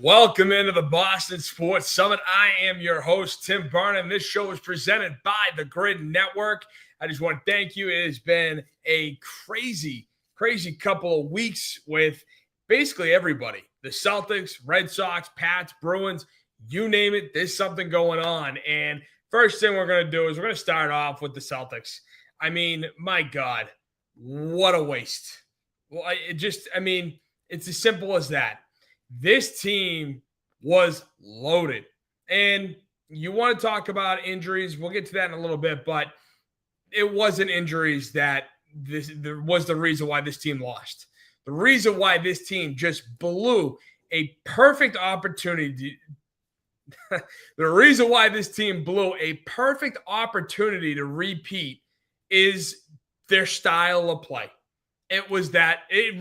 Welcome into the Boston Sports Summit. I am your host, Tim Barnum. This show is presented by the Grid Network. I just want to thank you. It has been a crazy couple of weeks with basically everybody. The Celtics, Red Sox, Pats, Bruins, you name it, there's something going on. And first thing we're going to do is we're going to start off with the Celtics. I mean, my God, what a waste. Well, it's as simple as that. This team was loaded. And you want to talk about injuries. We'll get to that in a little bit, but it wasn't injuries that was the reason why this team lost. The reason why this team just blew a perfect opportunity. The reason why this team blew a perfect opportunity to repeat is their style of play. It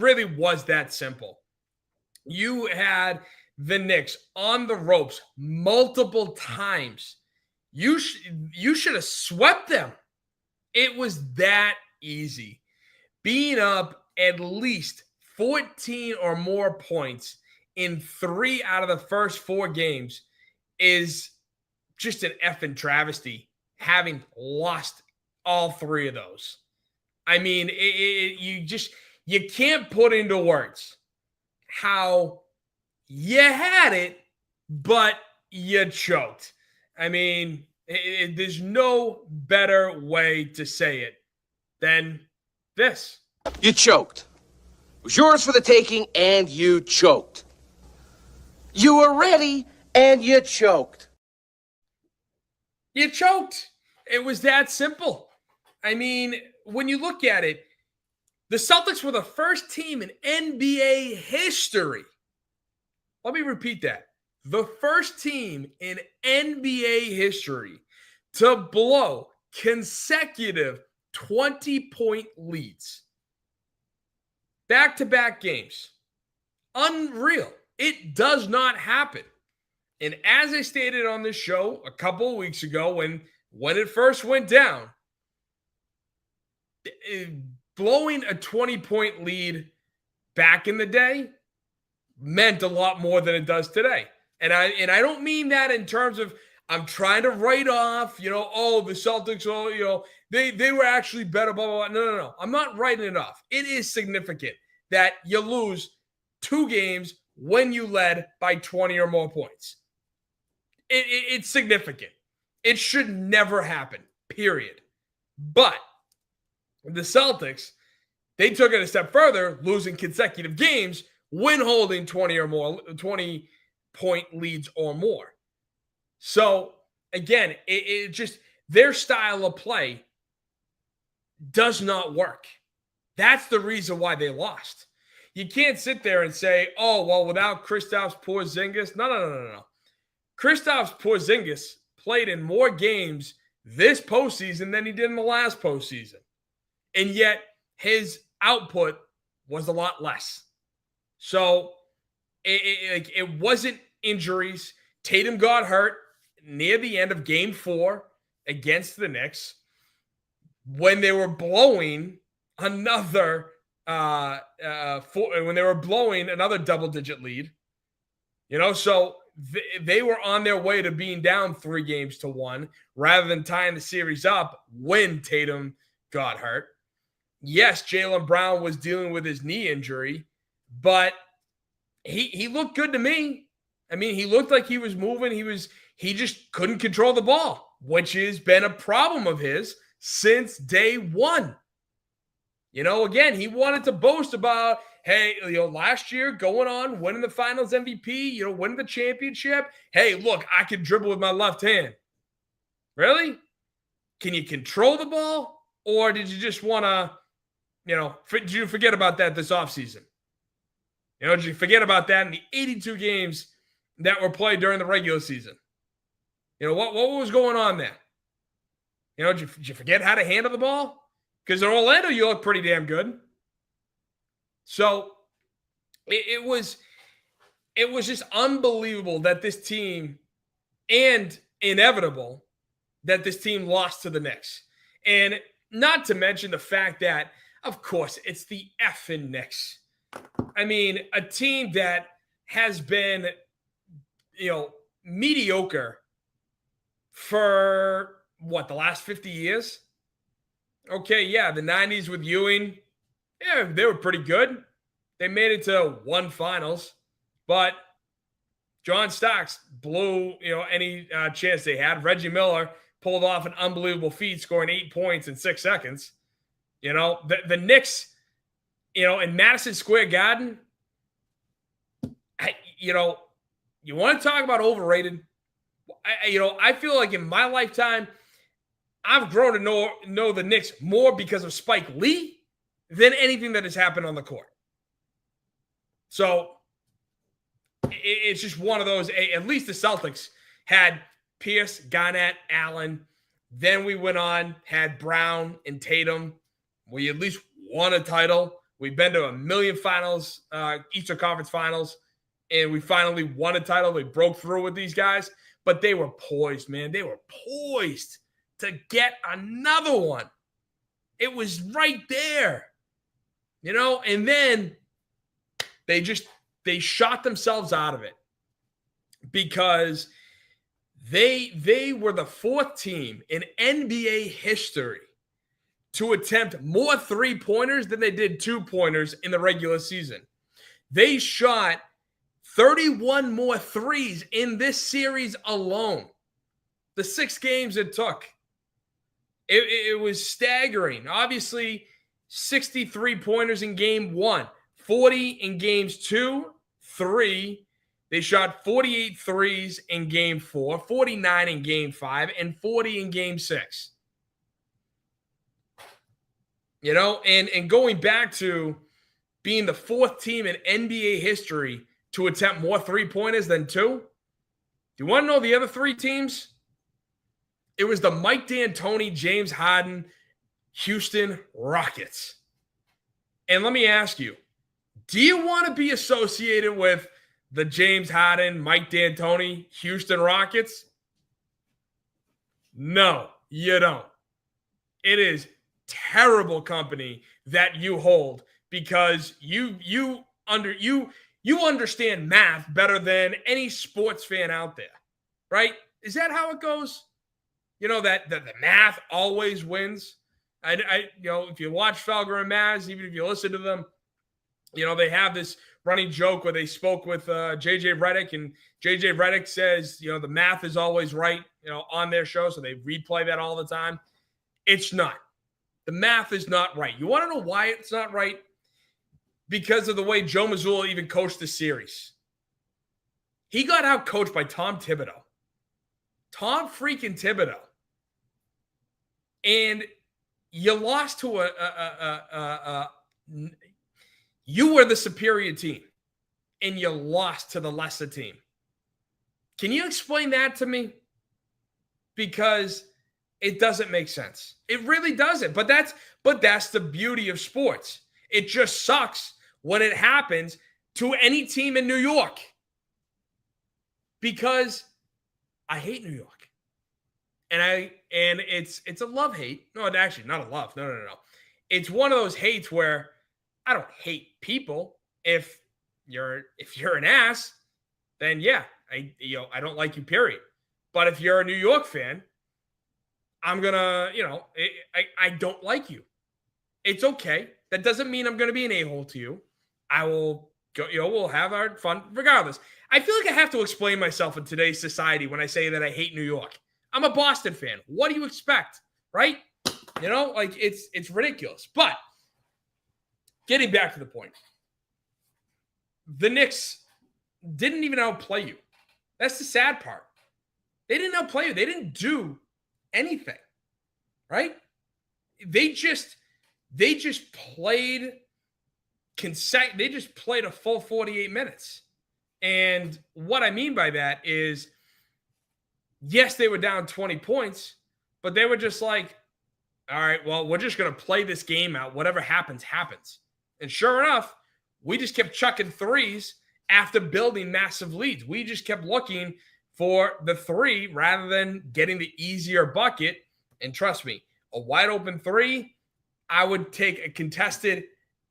really was that simple. You had the Knicks on the ropes multiple times. You should have swept them. It was that easy. Being up at least 14 or more points in 3 out of the first 4 games is just an effing travesty, having lost all 3 of those. I mean, you can't put into words how you had it, but you choked. I mean, there's no better way to say it than this. You choked. It was yours for the taking, and you choked. You were ready, and you choked. You choked. It was that simple. I mean, when you look at it, the Celtics were the first team in NBA history. Let me repeat that. The first team in NBA history to blow consecutive 20-point leads. Back-to-back games. Unreal. It does not happen. And as I stated on this show a couple of weeks ago when it first went down, blowing a 20-point lead back in the day meant a lot more than it does today. And I don't mean that in terms of I'm trying to write off, the Celtics, they were actually better, blah, blah, blah. No. I'm not writing it off. It is significant that you lose 2 games when you led by 20 or more points. It's significant. It should never happen, period. But the Celtics, they took it a step further, losing consecutive games when holding 20-point leads or more. So, again, it just their style of play does not work. That's the reason why they lost. You can't sit there and say, oh, well, without Kristaps Porzingis. No. Kristaps Porzingis played in more games this postseason than he did in the last postseason. And yet his output was a lot less. So it wasn't injuries. Tatum got hurt near the end of game 4 against the Knicks when they were blowing another double-digit lead. So they were on their way to being down 3-1 rather than tying the series up when Tatum got hurt. Yes, Jaylen Brown was dealing with his knee injury, but he looked good to me. I mean, he looked like he was moving. He just couldn't control the ball, which has been a problem of his since day one. Again, he wanted to boast about, hey, last year going on, winning the finals MVP, winning the championship. Hey, look, I can dribble with my left hand. Really? Can you control the ball? Or did you just want to, did you forget about that this offseason? Did you forget about that in the 82 games that were played during the regular season? What was going on there? Did you forget how to handle the ball? Because in Orlando, you look pretty damn good. So it was just unbelievable that this team, and inevitable that this team lost to the Knicks. And not to mention the fact that, of course, it's the effing Knicks. I mean, a team that has been mediocre for the last 50 years? Okay, yeah, the 90s with Ewing, yeah, they were pretty good. They made it to one finals, but John Starks blew, any chance they had. Reggie Miller pulled off an unbelievable feat, scoring 8 points in 6 seconds. The Knicks, in Madison Square Garden, you want to talk about overrated? I feel like in my lifetime, I've grown to know the Knicks more because of Spike Lee than anything that has happened on the court. So it's just one of those. At least the Celtics had Pierce, Garnett, Allen. Then we went on, had Brown and Tatum. We at least won a title. We've been to a million finals, Eastern Conference finals, and we finally won a title. They broke through with these guys, but they were poised, man. They were poised to get another one. It was right there, and then they shot themselves out of it because they were the 4th team in NBA history to attempt more 3-pointers than they did 2-pointers in the regular season. They shot 31 more threes in this series alone. The 6 games it took. It was staggering. Obviously, 63 pointers in game 1, 40 in games 2, 3. They shot 48 threes in game 4, 49 in game 5, and 40 in game 6. And going back to being the 4th team in NBA history to attempt more 3-pointers than 2. Do you want to know the other 3 teams? It was the Mike D'Antoni, James Harden, Houston Rockets. And let me ask you, do you want to be associated with the James Harden, Mike D'Antoni, Houston Rockets? No, you don't. It is terrible company that you hold because you understand math better than any sports fan out there, right? Is that how it goes? That the math always wins. If you watch Felger and Maz, even if you listen to them, they have this running joke where they spoke with JJ Redick, and JJ Redick says, the math is always right, on their show. So they replay that all the time. It's not. The math is not right. You want to know why it's not right? Because of the way Joe Mazzulla even coached the series. He got out coached by Tom Thibodeau. Tom freaking Thibodeau. And you lost to you were the superior team, and you lost to the lesser team. Can you explain that to me? Because it doesn't make sense. It really doesn't. But that's the beauty of sports. It just sucks when it happens to any team in New York. Because I hate New York. And it's a love-hate. No, actually, not a love. No. It's one of those hates where I don't hate people. If you're an ass, then yeah, I don't like you, period. But if you're a New York fan, I'm gonna, I don't like you. It's okay. That doesn't mean I'm gonna be an a-hole to you. I will go, we'll have our fun regardless. I feel like I have to explain myself in today's society when I say that I hate New York. I'm a Boston fan. What do you expect? Right? It's ridiculous. But getting back to the point, the Knicks didn't even outplay you. That's the sad part. They didn't outplay you. They didn't do anything, right? They just played they just played a full 48 minutes. And what I mean by that is, yes, they were down 20 points, but they were just like, all right, well, we're just going to play this game out. Whatever happens, happens. And sure enough, we just kept chucking threes after building massive leads. We just kept looking for the 3 rather than getting the easier bucket. And trust me, a wide open 3, I would take a contested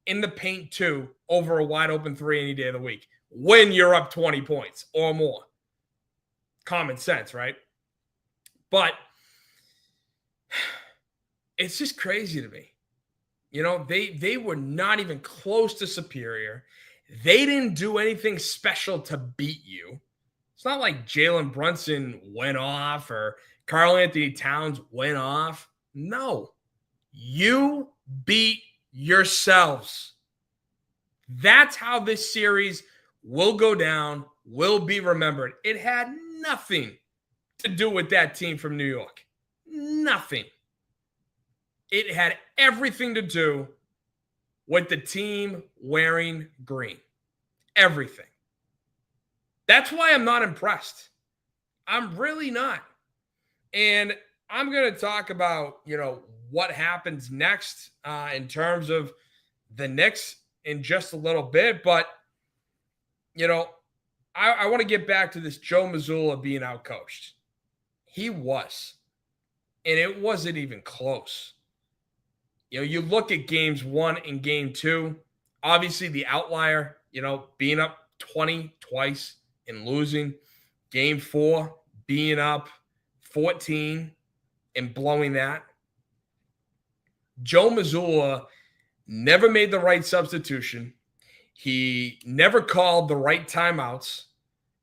in the paint 2 over a wide open 3 any day of the week when you're up 20 points or more. common sense, right? But it's just crazy to me. They were not even close to superior. They didn't do anything special to beat you. It's not like Jalen Brunson went off or Karl Anthony Towns went off. No. You beat yourselves. That's how this series will go down, will be remembered. It had nothing to do with that team from New York. Nothing. It had everything to do with the team wearing green. Everything. That's why I'm not impressed. I'm really not. And I'm going to talk about, what happens next in terms of the Knicks in just a little bit. But, I want to get back to this Joe Mazzulla being outcoached. He was. And it wasn't even close. You look at games 1 and game 2, obviously the outlier, being up 20 twice and losing. Game 4, being up 14 and blowing that. Joe Mazzulla never made the right substitution. He never called the right timeouts.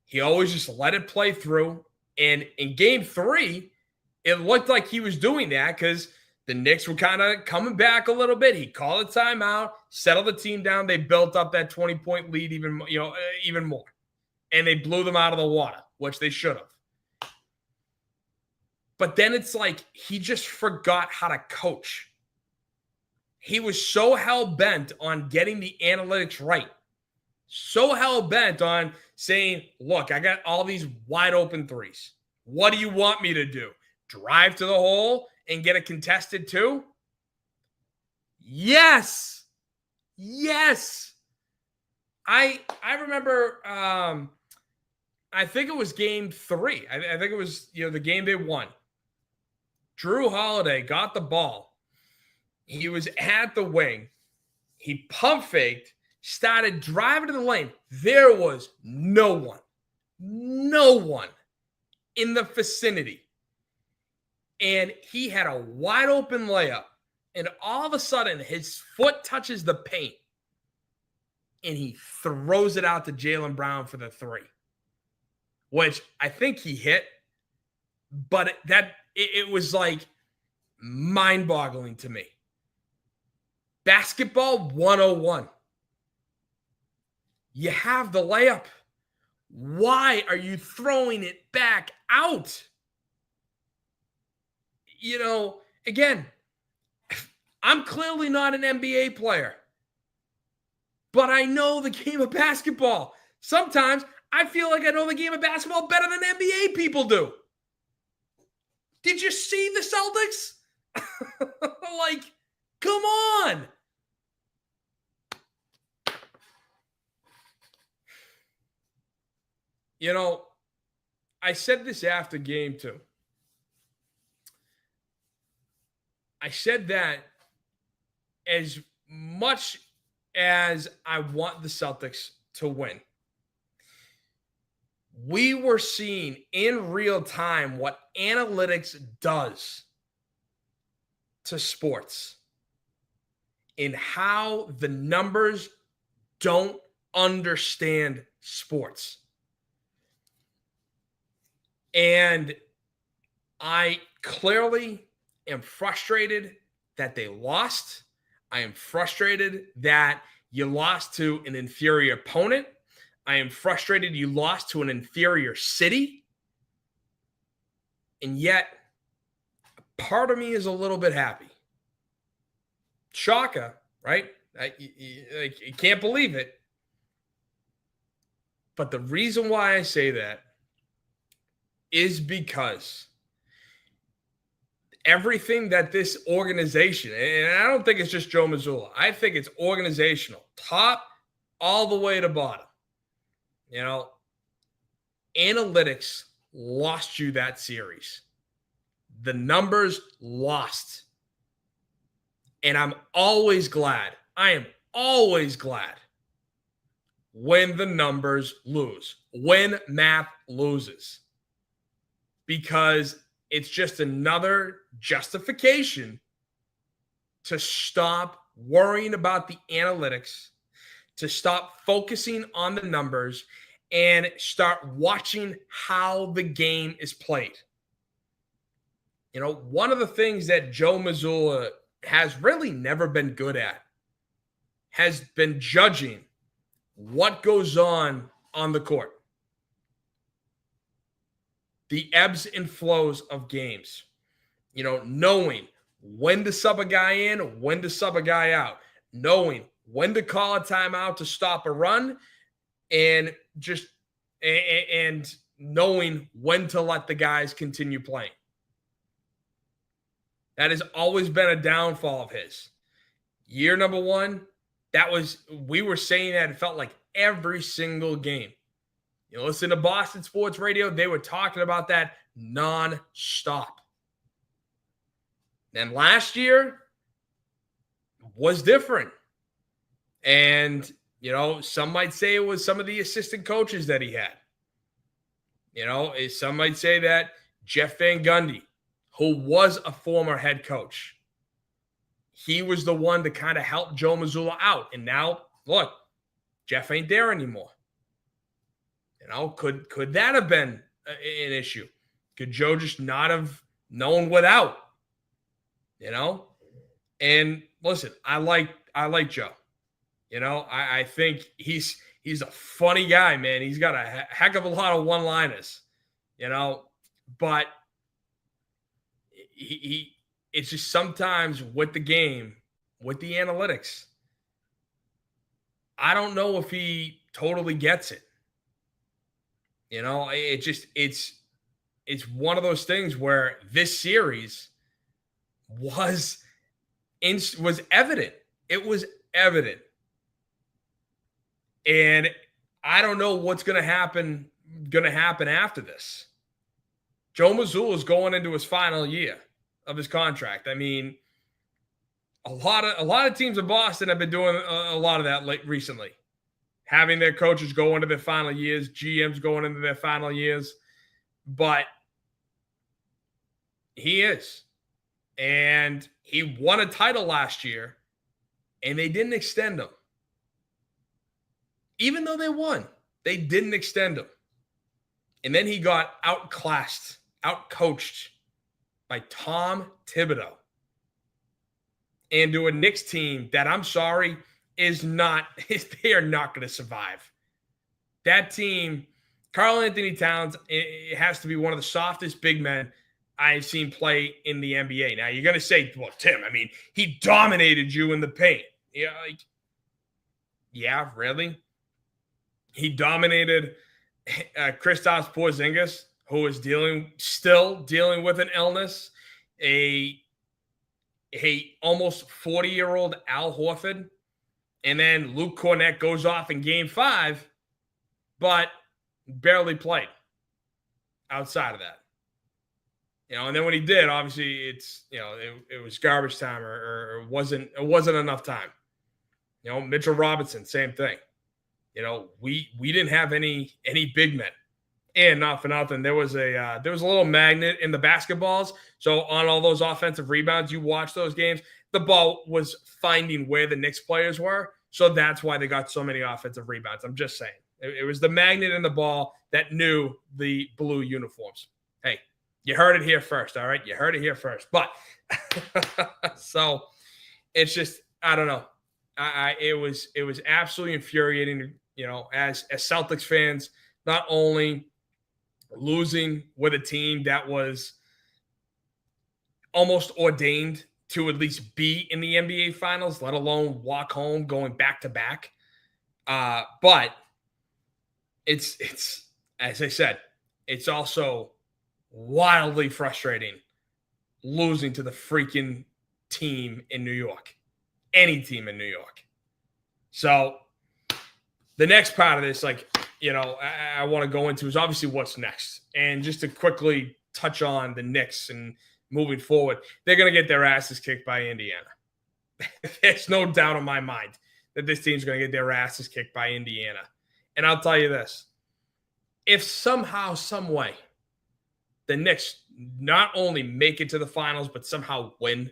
He always just let it play through. And in game 3, it looked like he was doing that because the Knicks were kind of coming back a little bit. He called a timeout, settled the team down. They built up that 20-point lead even more. And they blew them out of the water, which they should have. But then it's like he just forgot how to coach. He was so hell-bent on getting the analytics right. So hell-bent on saying, look, I got all these wide-open threes. What do you want me to do? Drive to the hole and get a contested 2? Yes. Yes. I remember, I think it was game 3. I think it was, the game they won. Drew Holiday got the ball. He was at the wing. He pump faked, started driving to the lane. There was no one in the vicinity. And he had a wide open layup. And all of a sudden, his foot touches the paint. And he throws it out to Jaylen Brown for the 3. Which I think he hit. But it was like mind-boggling to me. Basketball 101. You have the layup. Why are you throwing it back out? Again, I'm clearly not an NBA player, but I know the game of basketball. Sometimes I feel like I know the game of basketball better than NBA people do. Did you see the Celtics? Like, come on. I said this after game 2. I said that as much as I want the Celtics to win, we were seeing in real time what analytics does to sports and how the numbers don't understand sports. And I clearly am frustrated that they lost. I am frustrated that you lost to an inferior opponent. I am frustrated you lost to an inferior city. And yet, part of me is a little bit happy. Shocker, right? You can't believe it. But the reason why I say that is because everything that this organization, and I don't think it's just Joe Mazzulla, I think it's organizational, top all the way to bottom. Analytics lost you that series. The numbers lost. And I'm always glad. I am always glad when the numbers lose, when math loses. because it's just another justification to stop worrying about the analytics, to stop focusing on the numbers, and start watching how the game is played. You know, one of the things that Joe Mazzulla has really never been good at has been judging what goes on the court. The ebbs and flows of games. You know, knowing when to sub a guy in, when to sub a guy out, knowing when to call a timeout to stop a run, and knowing when to let the guys continue playing. That has always been a downfall of his. Year number one, we were saying that it felt like every single game. You know, listen to Boston Sports Radio, they were talking about that non-stop. And last year was different. And, you know, some might say it was some of the assistant coaches that he had. You know, some might say that Jeff Van Gundy, who was a former head coach, he was the one to kind of help Joe Mazzulla out. And now, look, Jeff ain't there anymore. You know, could that have been an issue? Could Joe just not have known without? You know? And listen, I like Joe. You know, I think he's a funny guy, man. He's got a heck of a lot of one-liners, you know, but it's just sometimes with the game, with the analytics, I don't know if he totally gets it. You know, it's one of those things where this series was evident. It was evident. And I don't know what's going to happen after this. Joe Mazzulla is going into his final year of his contract. I mean, a lot of teams in Boston have been doing a lot of that recently, having their coaches go into their final years, GMs going into their final years. But he is. And he won a title last year, and they didn't extend him. Even though they won, they didn't extend him. And then he got outclassed, outcoached by Tom Thibodeau into a Knicks team that, I'm sorry, they are not going to survive. That team, Karl Anthony Towns, it has to be one of the softest big men I've seen play in the NBA. Now, you're going to say, well, Tim, I mean, he dominated you in the paint. Yeah, really? He dominated Kristaps Porzingis, who is still dealing with an illness. A almost 40-year-old Al Horford. And then Luke Cornett goes off in Game 5, but barely played outside of that. You know, and then when he did, obviously it was garbage time or it wasn't enough time. You know, Mitchell Robinson, same thing. You know, we didn't have any big men. And not for nothing, there was a little magnet in the basketballs. So on all those offensive rebounds, you watch those games, the ball was finding where the Knicks players were. So that's why they got so many offensive rebounds. I'm just saying. It was the magnet in the ball that knew the blue uniforms. Hey, you heard it here first, all right? You heard it here first. But so it's just, I don't know. It was absolutely infuriating, you know, as Celtics fans, not only losing with a team that was almost ordained to at least be in the NBA Finals, let alone walk home going back-to-back. But it's as I said, it's also wildly frustrating losing to the freaking team in New York. Any team in New York. So the next part of this, like, you know, I want to go into is obviously what's next. And just to quickly touch on the Knicks and moving forward, they're going to get their asses kicked by Indiana. There's no doubt in my mind that this team's going to get their asses kicked by Indiana. And I'll tell you this. If somehow, some way, the Knicks not only make it to the finals, but somehow win,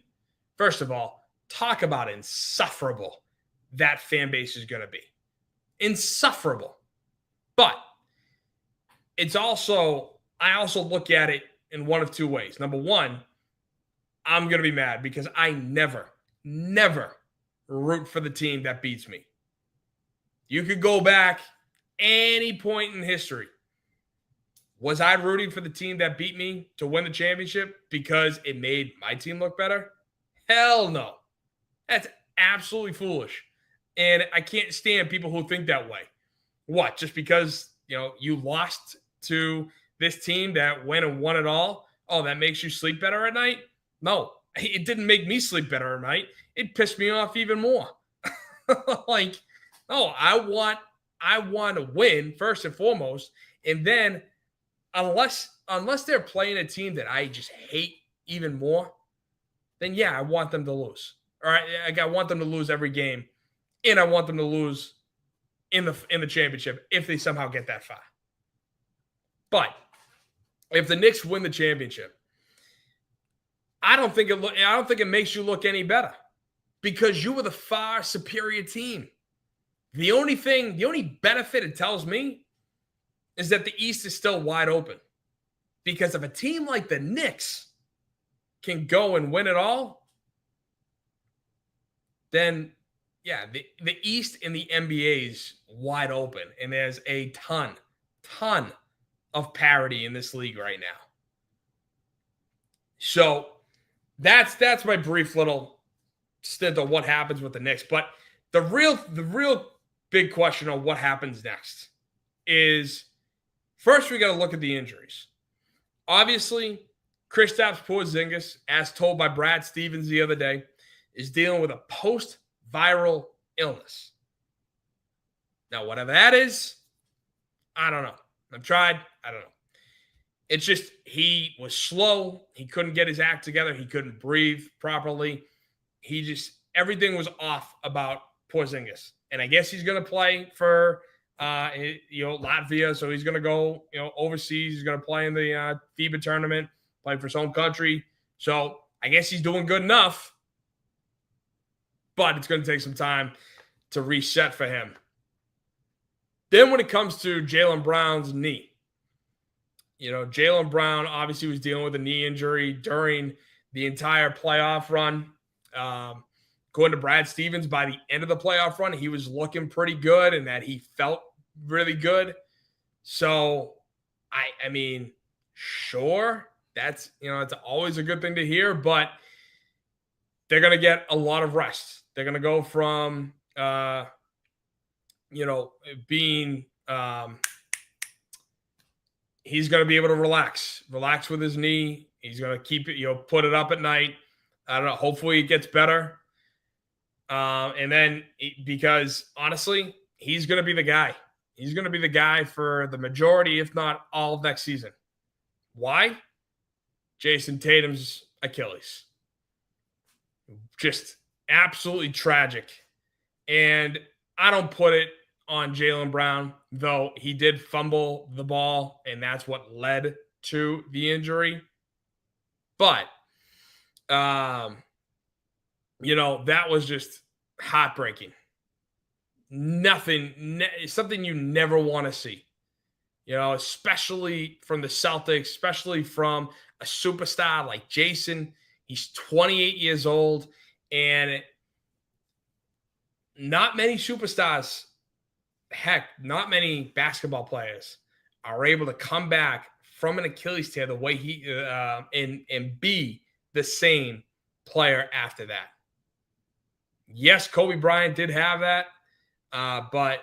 first of all, talk about insufferable that fan base is going to be. Insufferable. But I also look at it in one of two ways. Number one, I'm going to be mad because I never root for the team that beats me. You could go back any point in history. Was I rooting for the team that beat me to win the championship because it made my team look better? Hell no. That's absolutely foolish. And I can't stand people who think that way. What? Just because, you lost to this team that went and won it all? Oh, that makes you sleep better at night? No, it didn't make me sleep better at night. It pissed me off even more. I want to win first and foremost. And then unless they're playing a team that I just hate even more, then yeah, I want them to lose. All right, I want them to lose every game, and I want them to lose in the championship if they somehow get that far. But if the Knicks win the championship, I don't think it makes you look any better because you were the far superior team. The only benefit it tells me is that the East is still wide open. Because if a team like the Knicks can go and win it all, then yeah, the East in the NBA is wide open. And there's a ton of parity in this league right now. So that's my brief little stint on what happens with the Knicks. But the real big question on what happens next is, first we got to look at the injuries. Obviously, Kristaps Porzingis, as told by Brad Stevens the other day, is dealing with a post-viral illness. Now, whatever that is, I don't know. I've tried. I don't know. It's just he was slow. He couldn't get his act together. He couldn't breathe properly. Everything was off about Porzingis. And I guess he's going to play for Latvia. So he's going to go overseas. He's going to play in the FIBA tournament, play for his home country. So I guess he's doing good enough. But it's going to take some time to reset for him. Then when it comes to Jaylen Brown's knee, Jaylen Brown obviously was dealing with a knee injury during the entire playoff run. According to Brad Stevens, by the end of the playoff run, he was looking pretty good and that he felt really good. So, I mean, sure, that's, it's always a good thing to hear, but they're going to get a lot of rest. They're going to go from, being he's going to be able to relax with his knee. He's going to keep it, put it up at night. I don't know. Hopefully it gets better. And then because honestly, he's going to be the guy. He's going to be the guy for the majority, if not all of next season. Why? Jason Tatum's Achilles. Just absolutely tragic. And I don't put it on Jaylen Brown, though he did fumble the ball, and that's what led to the injury. But, that was just heartbreaking. Something you never want to see. Especially from the Celtics, especially from a superstar like Jason. He's 28 years old, and not many superstars, not many basketball players are able to come back from an Achilles tear the way he and be the same player after that. Yes, Kobe Bryant did have that, but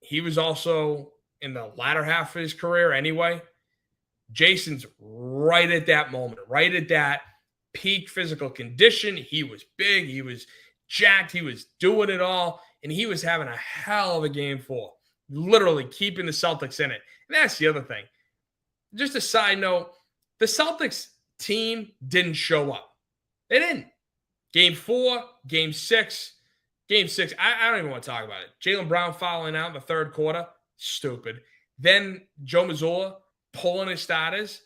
he was also in the latter half of his career anyway. Jason's right at that moment, right at that peak physical condition. He was big, he was jacked, he was doing it all, and he was having a hell of a game 4, literally keeping the Celtics in it. And that's the other thing. Just a side note, the Celtics team didn't show up. They didn't. Game 4, Game 6. Game 6, I don't even want to talk about it. Jaylen Brown fouling out in the third quarter, stupid. Then Joe Mazzulla pulling his starters.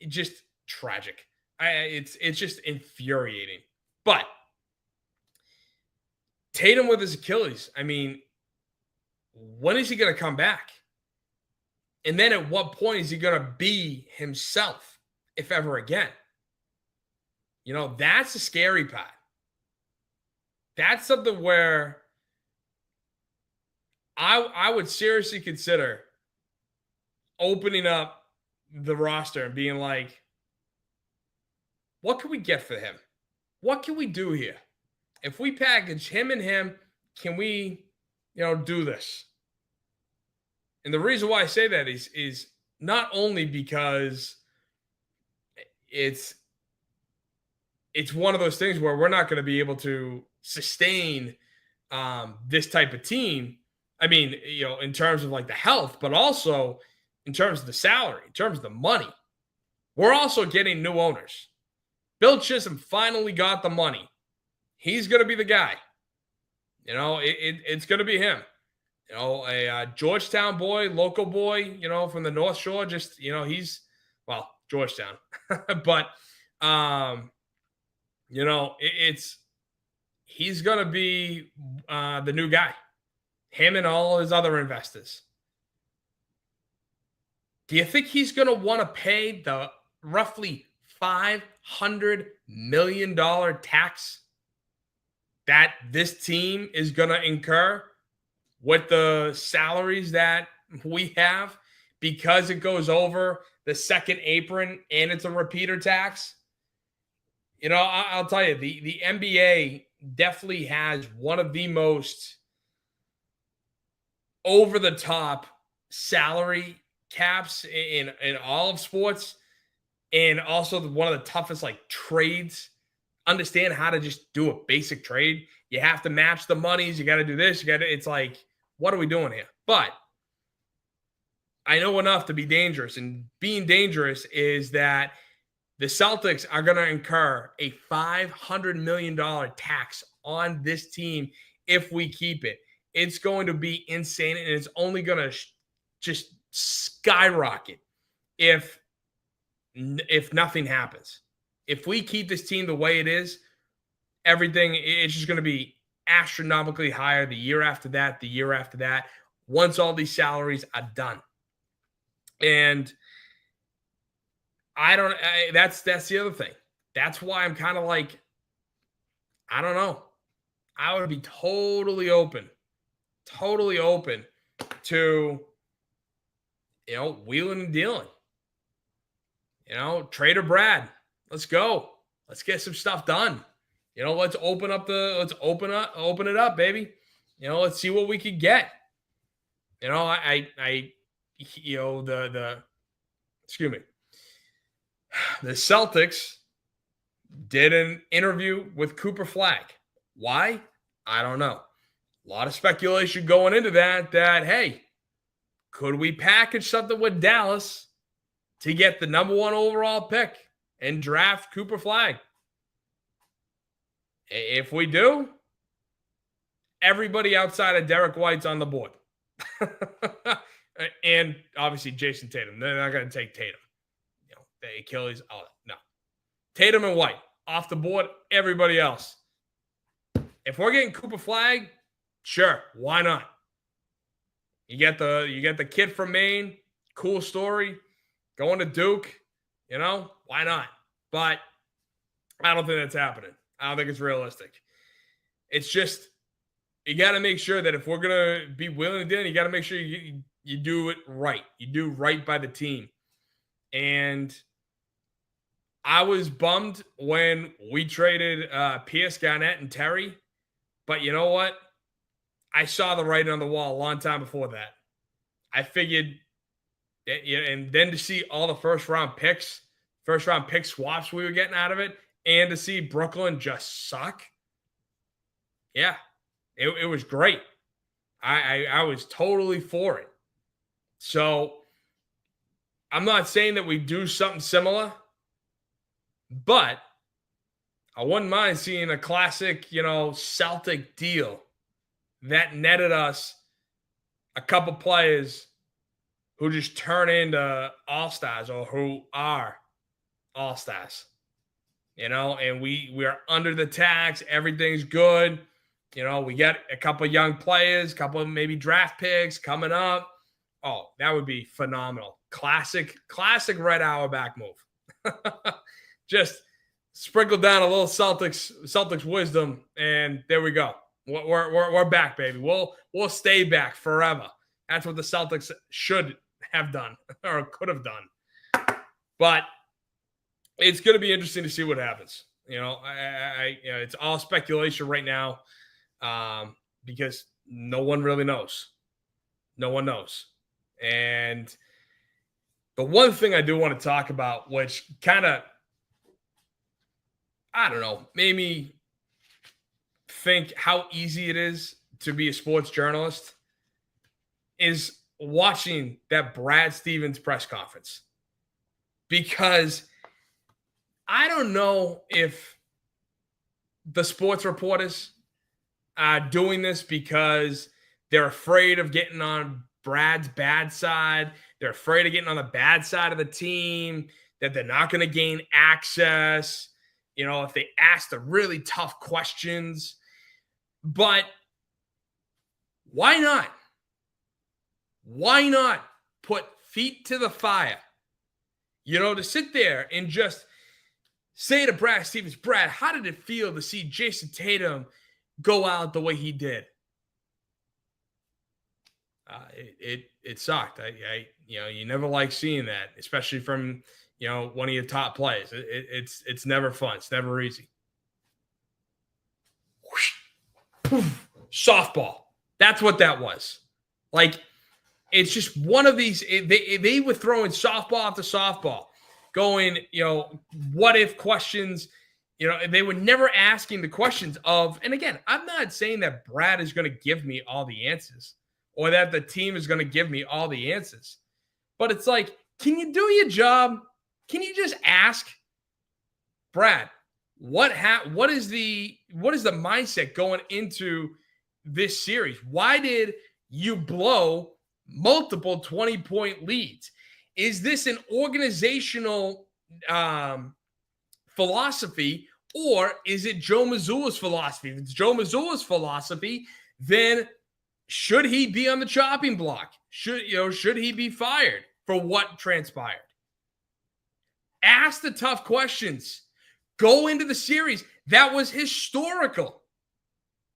just tragic. It's just infuriating. But Tatum with his Achilles, I mean, when is he going to come back? And then at what point is he going to be himself, if ever again? That's the scary part. That's something where I would seriously consider opening up the roster and being like, what can we get for him? What can we do here? If we package him and him, can we, do this? And the reason why I say that is not only because it's one of those things where we're not going to be able to sustain this type of team. I mean, in terms of like the health, but also in terms of the salary, in terms of the money. We're also getting new owners. Bill Chisholm finally got the money. He's going to be the guy. It's going to be him. A Georgetown boy, local boy, from the North Shore. Just, he's, Georgetown. But, he's going to be the new guy. Him and all his other investors. Do you think he's going to want to pay the roughly $500 million tax that this team is going to incur with the salaries that we have because it goes over the second apron and it's a repeater tax? I'll tell you, the NBA definitely has one of the most over-the-top salary caps in all of sports, and also one of the toughest trades. Understand how to just do a basic trade. You have to match the monies. You got to do this. It's like, what are we doing here? But I know enough to be dangerous, and being dangerous is that the Celtics are going to incur a $500 million tax on this team if we keep it. It's going to be insane, and it's only going to just skyrocket if nothing happens. If we keep this team the way it is, everything, it's just going to be astronomically higher the year after that, once all these salaries are done. And that's the other thing. That's why I'm kind of like, I don't know. I would be totally open to, wheeling and dealing. Trader Brad, let's go. Let's get some stuff done. Let's open it up, baby. Let's see what we could get. Excuse me. The Celtics did an interview with Cooper Flagg. Why? I don't know. A lot of speculation going into that, hey, could we package something with Dallas to get the number 1 overall pick and draft Cooper Flagg? If we do, everybody outside of Derek White's on the board. And obviously Jason Tatum. They're not going to take Tatum. The Achilles, no. Tatum and White off the board, everybody else. If we're getting Cooper Flagg, sure, why not? You get the kid from Maine, cool story, going to Duke, why not? But I don't think that's happening. I don't think it's realistic. It's just, you got to make sure that if we're going to be willing to do it, you got to make sure you do it right. You do right by the team. And I was bummed when we traded Pierce, Garnett, and Terry. But you know what? I saw the writing on the wall a long time before that. I figured, and then to see all the first-round pick swaps we were getting out of it, and to see Brooklyn just suck, yeah, it was great. I was totally for it. So I'm not saying that we do something similar, but I wouldn't mind seeing a classic, Celtic deal that netted us a couple players who just turn into all-stars or who are all-stars. And we are under the tax. Everything's good. We got a couple young players, a couple of maybe draft picks coming up. Oh, that would be phenomenal. Classic Red Auerbach move. Just sprinkle down a little Celtics wisdom, and there we go. We're back, baby. We'll stay back forever. That's what the Celtics should have done or could have done. But it's going to be interesting to see what happens. It's all speculation right now because no one really knows. No one knows. And the one thing I do want to talk about, which kind of, I don't know, made me think how easy it is to be a sports journalist, is watching that Brad Stevens press conference. Because I don't know if the sports reporters are doing this because they're afraid of getting on Brad's bad side. They're afraid of getting on the bad side of the team, that they're not going to gain access, if they ask the really tough questions. But why not? Why not put feet to the fire? To sit there and just say to Brad Stevens, Brad, how did it feel to see Jason Tatum go out the way he did? It sucked. You never like seeing that, especially from one of your top players. It's never fun. It's never easy. Poof, softball. That's what that was. Like, it's just one of these. They were throwing softball after softball, going, what if questions. They were never asking the questions of. And again, I'm not saying that Brad is going to give me all the answers, or that the team is going to give me all the answers. But it's like, can you do your job? Can you just ask, Brad, what is the mindset going into this series? Why did you blow multiple 20-point leads? Is this an organizational philosophy, or is it Joe Mazzulla's philosophy? If it's Joe Mazzulla's philosophy, then should he be on the chopping block? Should he be fired for what transpired? Ask the tough questions. Go into the series. That was historical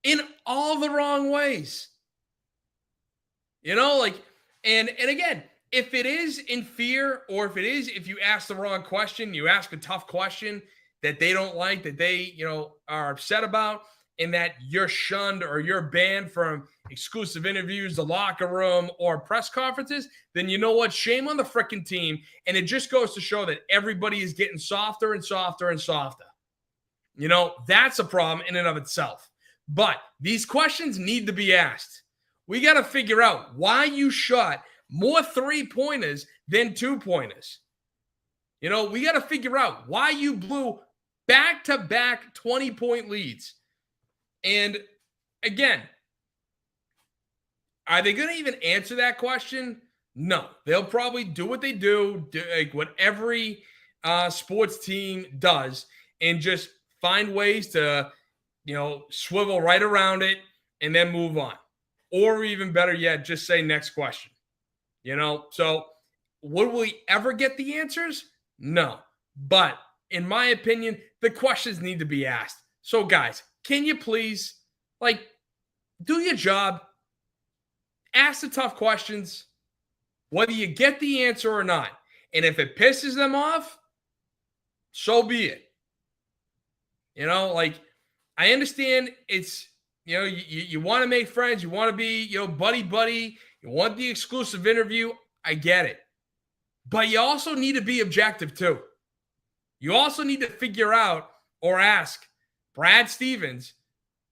in all the wrong ways. And again, if it is in fear, or if you ask the wrong question, you ask a tough question that they don't like, that they, are upset about, and that you're shunned or you're banned from exclusive interviews, the locker room, or press conferences, then you know what? Shame on the freaking team. And it just goes to show that everybody is getting softer and softer and softer. That's a problem in and of itself. But these questions need to be asked. We got to figure out why you shot more 3-pointers than 2-pointers. We got to figure out why you blew back-to-back 20-point leads. And again, are they going to even answer that question? No. They'll probably do what they do like what every sports team does, and just find ways to, swivel right around it and then move on. Or even better yet, just say next question. So would we ever get the answers? No. But in my opinion, the questions need to be asked. So guys, can you please, do your job? Ask the tough questions, whether you get the answer or not. And if it pisses them off, so be it. I understand it's, you want to make friends. You want to be, buddy. You want the exclusive interview. I get it. But you also need to be objective too. You also need to figure out or ask Brad Stevens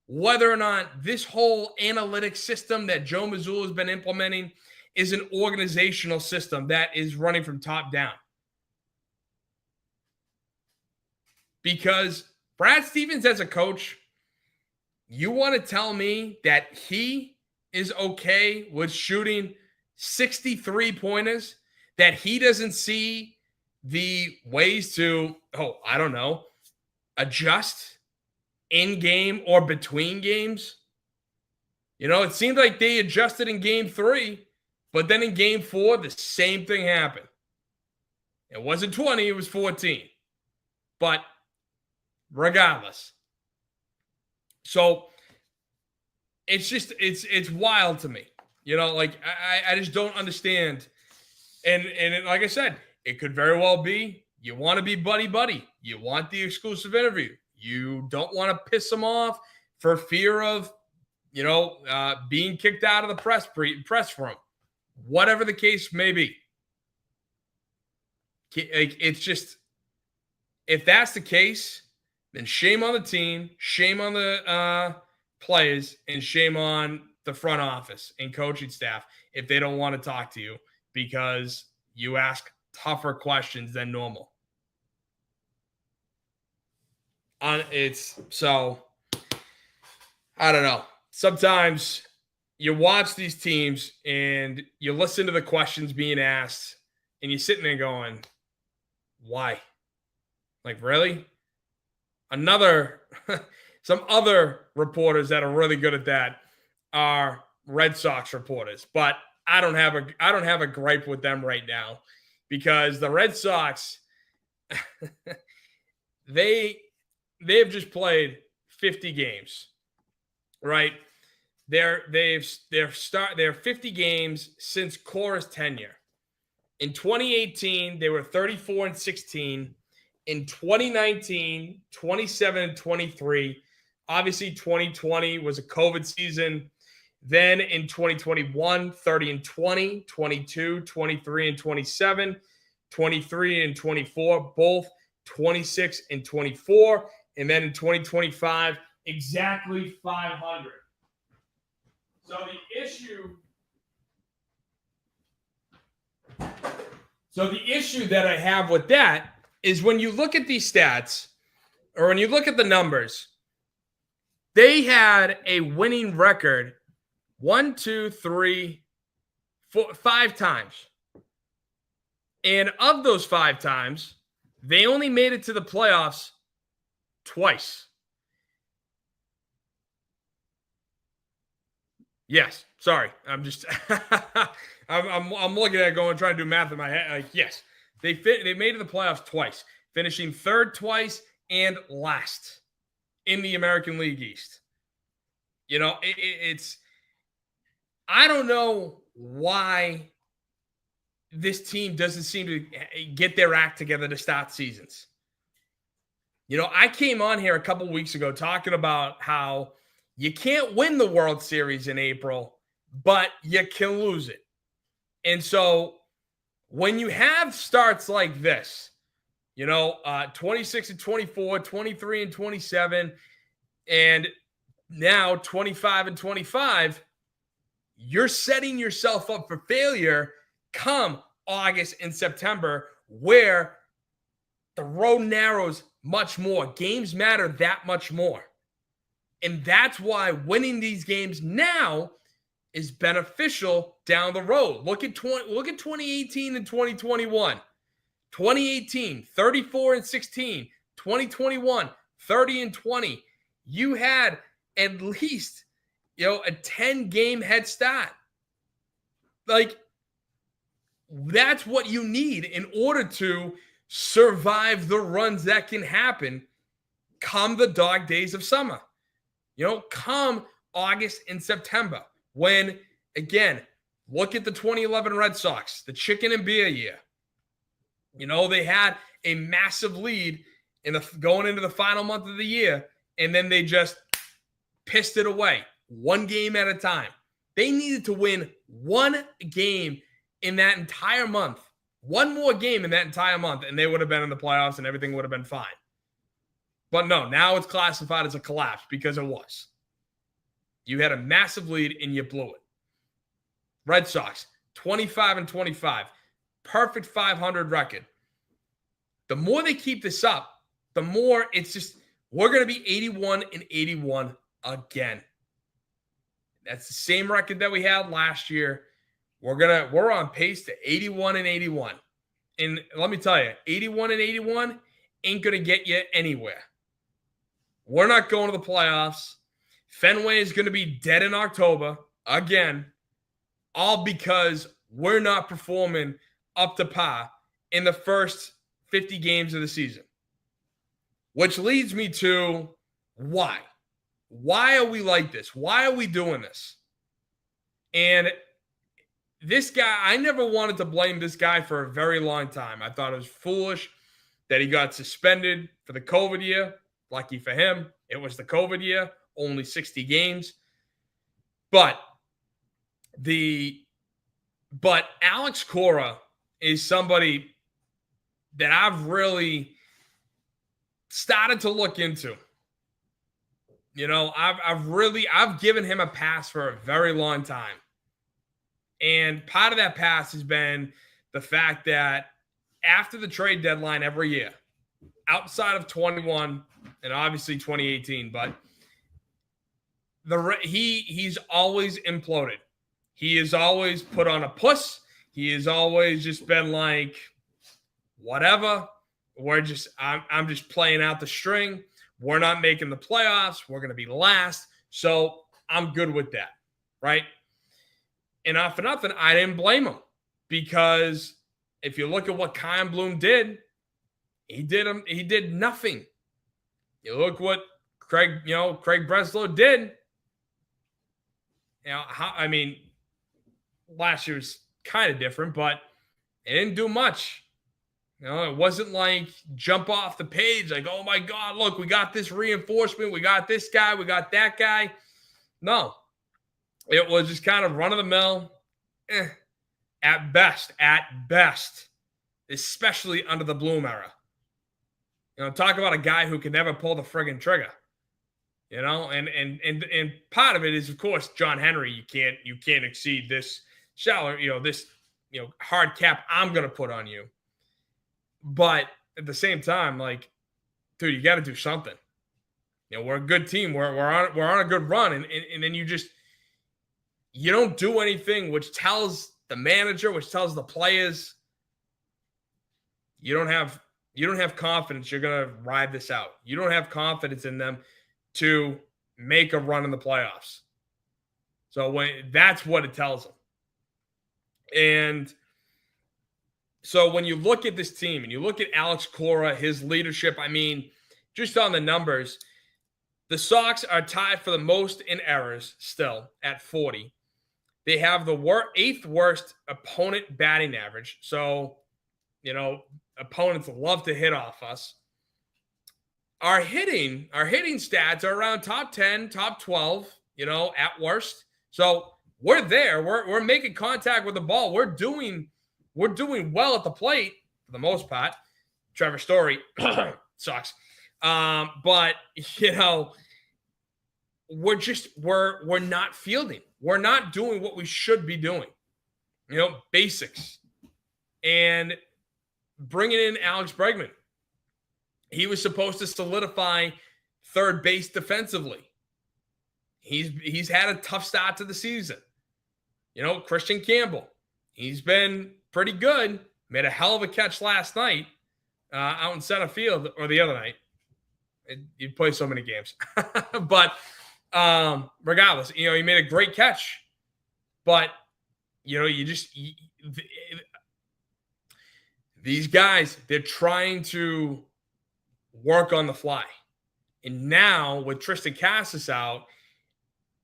whether or not this whole analytics system that Joe Mazzulla has been implementing is an organizational system that is running from top down. Because Brad Stevens as a coach, you want to tell me that he is okay with shooting 63 pointers, that he doesn't see the ways to, I don't know, adjust in game or between games. It seemed like they adjusted in game 3, but then in game 4, the same thing happened. It wasn't 20, it was 14. But regardless. So it's wild to me. I just don't understand. And like I said, it could very well be you want to be buddy-buddy. You want the exclusive interview. You don't want to piss them off for fear of, being kicked out of the press room. Whatever the case may be. It's just, if that's the case, then shame on the team, shame on the players, and shame on the front office and coaching staff if they don't want to talk to you because you ask tougher questions than normal. So, I don't know. Sometimes you watch these teams and you listen to the questions being asked and you're sitting there going, why? Like, really? Some other reporters that are really good at that are Red Sox reporters, but I don't have a gripe with them right now because the Red Sox, they've just played 50 games, right? They're 50 games since Cora's tenure. In 2018, they were 34-16. In 2019, 27-23. Obviously, 2020 was a COVID season. Then in 2021, 30-20, 22, 23-27, 23-24, both 26-24. And then in 2025, exactly 500. So the issue that I have with that is when you look at these stats or when you look at the numbers, they had a winning record 5 times. And of those 5 times, they only made it to the playoffs twice. Yes, sorry. I'm just I'm looking at it going, trying to do math in my head. Yes, they made it to the playoffs twice, finishing third twice and last in the American League East. It's I don't know why this team doesn't seem to get their act together to start seasons. I came on here a couple weeks ago talking about how you can't win the World Series in April, but you can lose it. And so when you have starts like this, 26-24, 23-27, and now 25-25, you're setting yourself up for failure come August and September, where the road narrows much more. Games matter that much more. And that's why winning these games now is beneficial down the road. Look at 2018 and 2021. 2018, 34-16. 2021, 30-20. You had at least, a 10-game head start. Like, that's what you need in order to survive the runs that can happen come the dog days of summer. Come August and September when, again, look at the 2011 Red Sox, the chicken and beer year. They had a massive lead going into the final month of the year, and then they just pissed it away one game at a time. They needed to win one game in that entire month, one more game in that entire month, and they would have been in the playoffs and everything would have been fine. But no, now it's classified as a collapse because it was. You had a massive lead and you blew it. Red Sox, 25-25. Perfect 500 record. The more they keep this up, the more it's just, we're going to be 81-81 again. That's the same record that we had last year. We're on pace to 81-81. And let me tell you, 81-81 ain't going to get you anywhere. We're not going to the playoffs. Fenway is going to be dead in October again, all because we're not performing up to par in the first 50 games of the season. Which leads me to why? Why are we like this? Why are we doing this? And this guy, I never wanted to blame this guy for a very long time. I thought it was foolish that he got suspended for the COVID year. Lucky for him, it was the COVID year, only 60 games. But Alex Cora is somebody that I've really started to look into. You know, I've given him a pass for a very long time. And part of that pass has been the fact that after the trade deadline every year, outside of 21 and obviously 2018, but he's always imploded. He is always put on a puss. He has always just been like, whatever. I'm just playing out the string. We're not making the playoffs. We're going to be last. So I'm good with that, right? And not for nothing, I didn't blame him, because if you look at what Kyle Bloom did, he did nothing. You look what Craig Breslow did. You know, last year was kind of different, but it didn't do much. You know, it wasn't like jump off the page like, oh my God, look, we got this reinforcement, we got this guy, we got that guy. No. It was just kind of run-of-the-mill, at best, especially under the Bloom era. You know, talk about a guy who could never pull the friggin' trigger. You know, and part of it is, of course, John Henry. You can't exceed this shallow, this hard cap I'm gonna put on you. But at the same time, like, dude, you got to do something. You know, we're a good team. We're on a good run, and then you don't do anything, which tells the manager, which tells the players, you don't have confidence you're going to ride this out. You don't have confidence in them to make a run in the playoffs. So that's what it tells them. And so when you look at this team and you look at Alex Cora, his leadership, just on the numbers, the Sox are tied for the most in errors still at 40. They have the 8th worst opponent batting average. So, opponents love to hit off us. Our hitting stats are around top 10, top 12, at worst. So we're there. We're making contact with the ball. We're doing well at the plate for the most part. Trevor Story sucks. But we're not fielding. We're not doing what we should be doing. Basics. And bringing in Alex Bregman. He was supposed to solidify third base defensively. He's had a tough start to the season. Christian Campbell, he's been pretty good. Made a hell of a catch last night out in center field, or the other night. You play so many games. But regardless, he made a great catch. But, these guys, they're trying to work on the fly. And now with Tristan Casas out,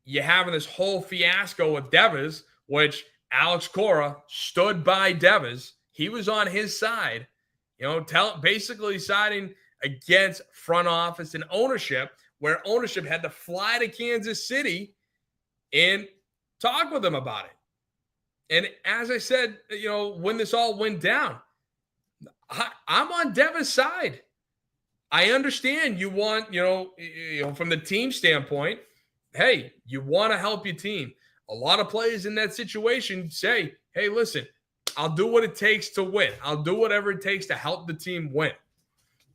you're having this whole fiasco with Devers, which Alex Cora stood by Devers. He was on his side, basically siding against front office and ownership, where ownership had to fly to Kansas City and talk with them about it. And as I said, when this all went down, I'm on Devers' side. I understand you want, from the team standpoint, hey, you want to help your team. A lot of players in that situation say, hey, listen, I'll do what it takes to win. I'll do whatever it takes to help the team win.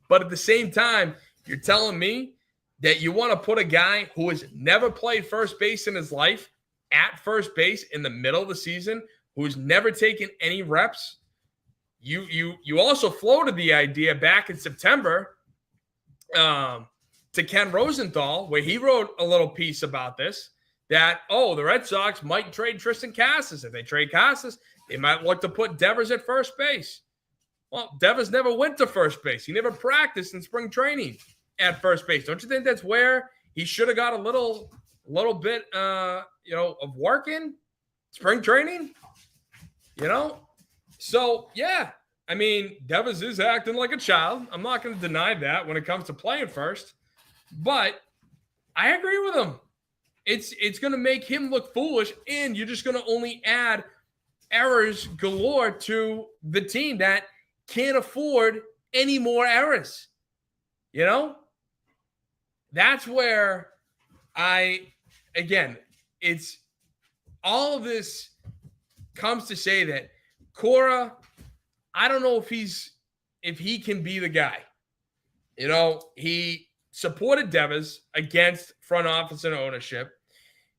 But at the same time, you're telling me that you want to put a guy who has never played first base in his life at first base in the middle of the season, who's never taken any reps. You also floated the idea back in September to Ken Rosenthal, where he wrote a little piece about this, that, the Red Sox might trade Tristan Casas. If they trade Casas, they might look to put Devers at first base. Well, Devers never went to first base. He never practiced in spring training at first base. Don't you think that's where he should have got a little bit, of work in spring training? So, yeah. I mean, Devers is acting like a child. I'm not going to deny that when it comes to playing first. But I agree with him. It's going to make him look foolish, and you're just going to only add errors galore to the team that can't afford any more errors. That's where it's all of this comes to say that Cora, I don't know if he can be the guy. He supported Devers against front office and ownership.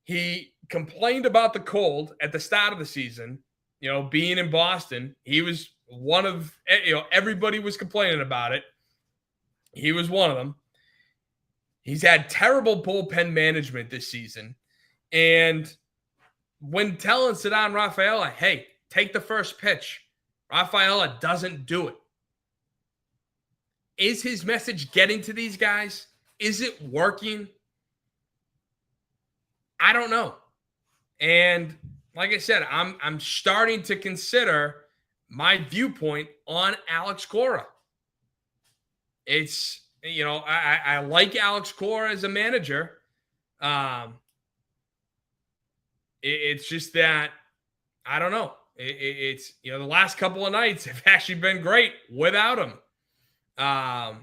He complained about the cold at the start of the season. Being in Boston, he was one of, everybody was complaining about it. He was one of them. He's had terrible bullpen management this season. And when telling Ceddanne Rafaela, hey, take the first pitch, Rafaela doesn't do it. Is his message getting to these guys? Is it working? I don't know. And like I said, I'm starting to consider my viewpoint on Alex Cora. It's, I like Alex Cora as a manager. It's just that, I don't know. It's the last couple of nights have actually been great without him. That's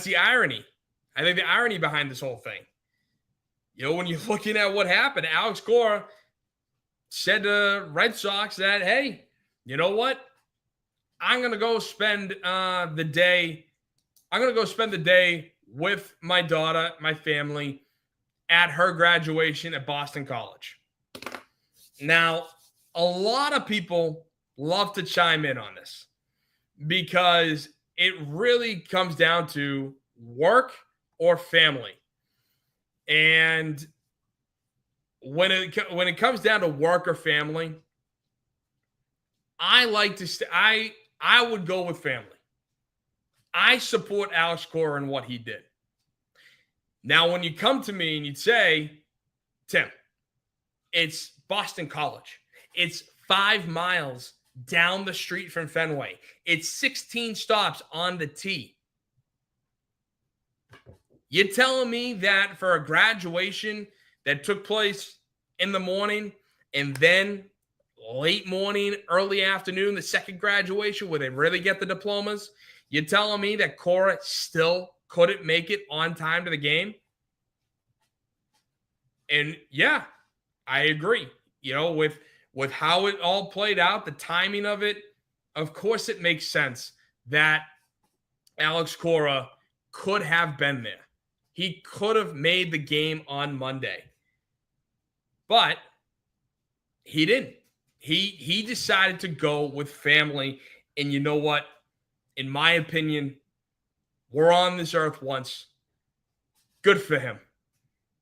the irony. I think the irony behind this whole thing. When you're looking at what happened, Alex Cora said to Red Sox that, hey, you know what? I'm going to go spend the day. I'm going to go spend the day with my daughter, my family, at her graduation at Boston College. Now, a lot of people love to chime in on this because it really comes down to work or family. And when it comes down to work or family, I like to I would go with family. I support Alex Cora and what he did. Now, when you come to me and you'd say, Tim, it's Boston College. It's 5 miles down the street from Fenway. It's 16 stops on the T. You're telling me that for a graduation that took place in the morning and then late morning, early afternoon, the second graduation where they really get the diplomas, you're telling me that Cora still couldn't make it on time to the game? And yeah, I agree. With how it all played out, the timing of it, of course it makes sense that Alex Cora could have been there. He could have made the game on Monday. But he didn't. He decided to go with family. And you know what? In my opinion, we're on this earth once. Good for him.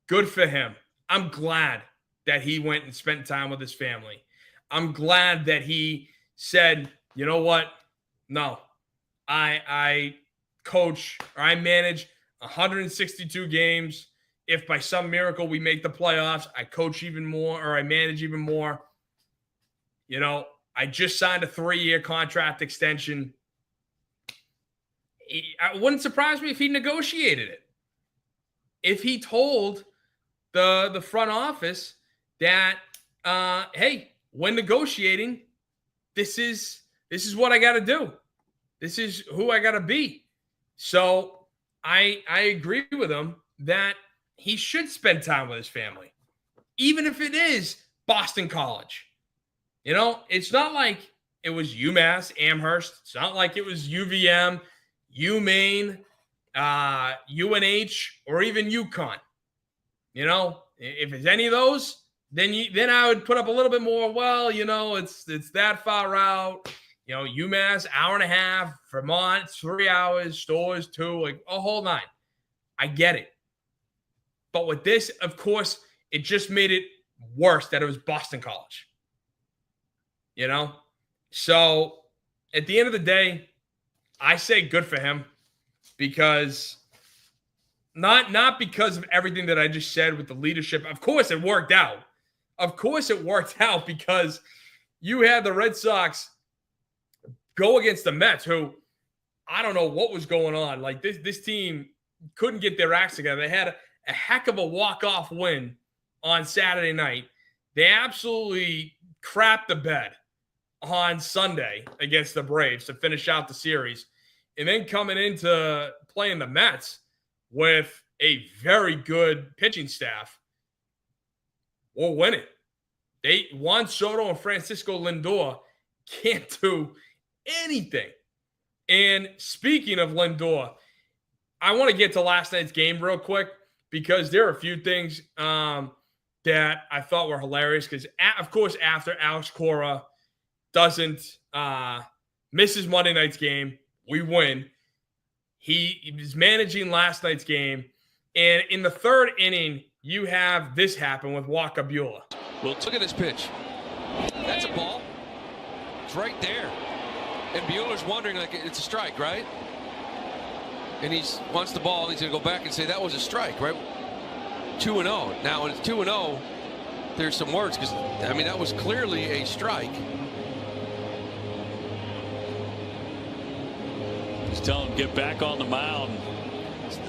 Good for him. I'm glad that he went and spent time with his family. I'm glad that he said, you know what? No, I coach or I manage 162 games. If by some miracle we make the playoffs, I coach even more or I manage even more. I just signed a 3-year contract extension. It wouldn't surprise me if he negotiated it. If he told the front office that, hey, when negotiating, this is what I got to do. This is who I got to be. So I agree with him that he should spend time with his family, even if it is Boston College. It's not like it was UMass, Amherst. It's not like it was UVM, UMaine, UNH, or even UConn. If it's any of those, then I would put up a little bit more. Well, it's that far out. UMass, hour and a half, Vermont, 3 hours, Stores, 2, like a whole 9. I get it. But with this, of course, it just made it worse that it was Boston College. So at the end of the day, I say good for him because not because of everything that I just said with the leadership. Of course it worked out. Of course it worked out because you had the Red Sox go against the Mets, who I don't know what was going on. Like this team couldn't get their acts together. They had a heck of a walk-off win on Saturday night. They absolutely crapped the bed on Sunday against the Braves to finish out the series. And then coming into playing the Mets with a very good pitching staff, we'll win it. Juan Soto and Francisco Lindor can't do anything. And speaking of Lindor, I want to get to last night's game real quick because there are a few things that I thought were hilarious. Because, of course, after Alex Cora doesn't miss his Monday night's game, we win. He was managing last night's game. And in the third inning, you have this happen with Walker Buehler. Well, look at this pitch. That's a ball. It's right there. And Buehler's wondering, like, it's a strike, right? And he wants the ball. He's going to go back and say that was a strike, right? 2-0. Now, when it's 2-0, there's some words because, that was clearly a strike. He's telling him get back on the mound.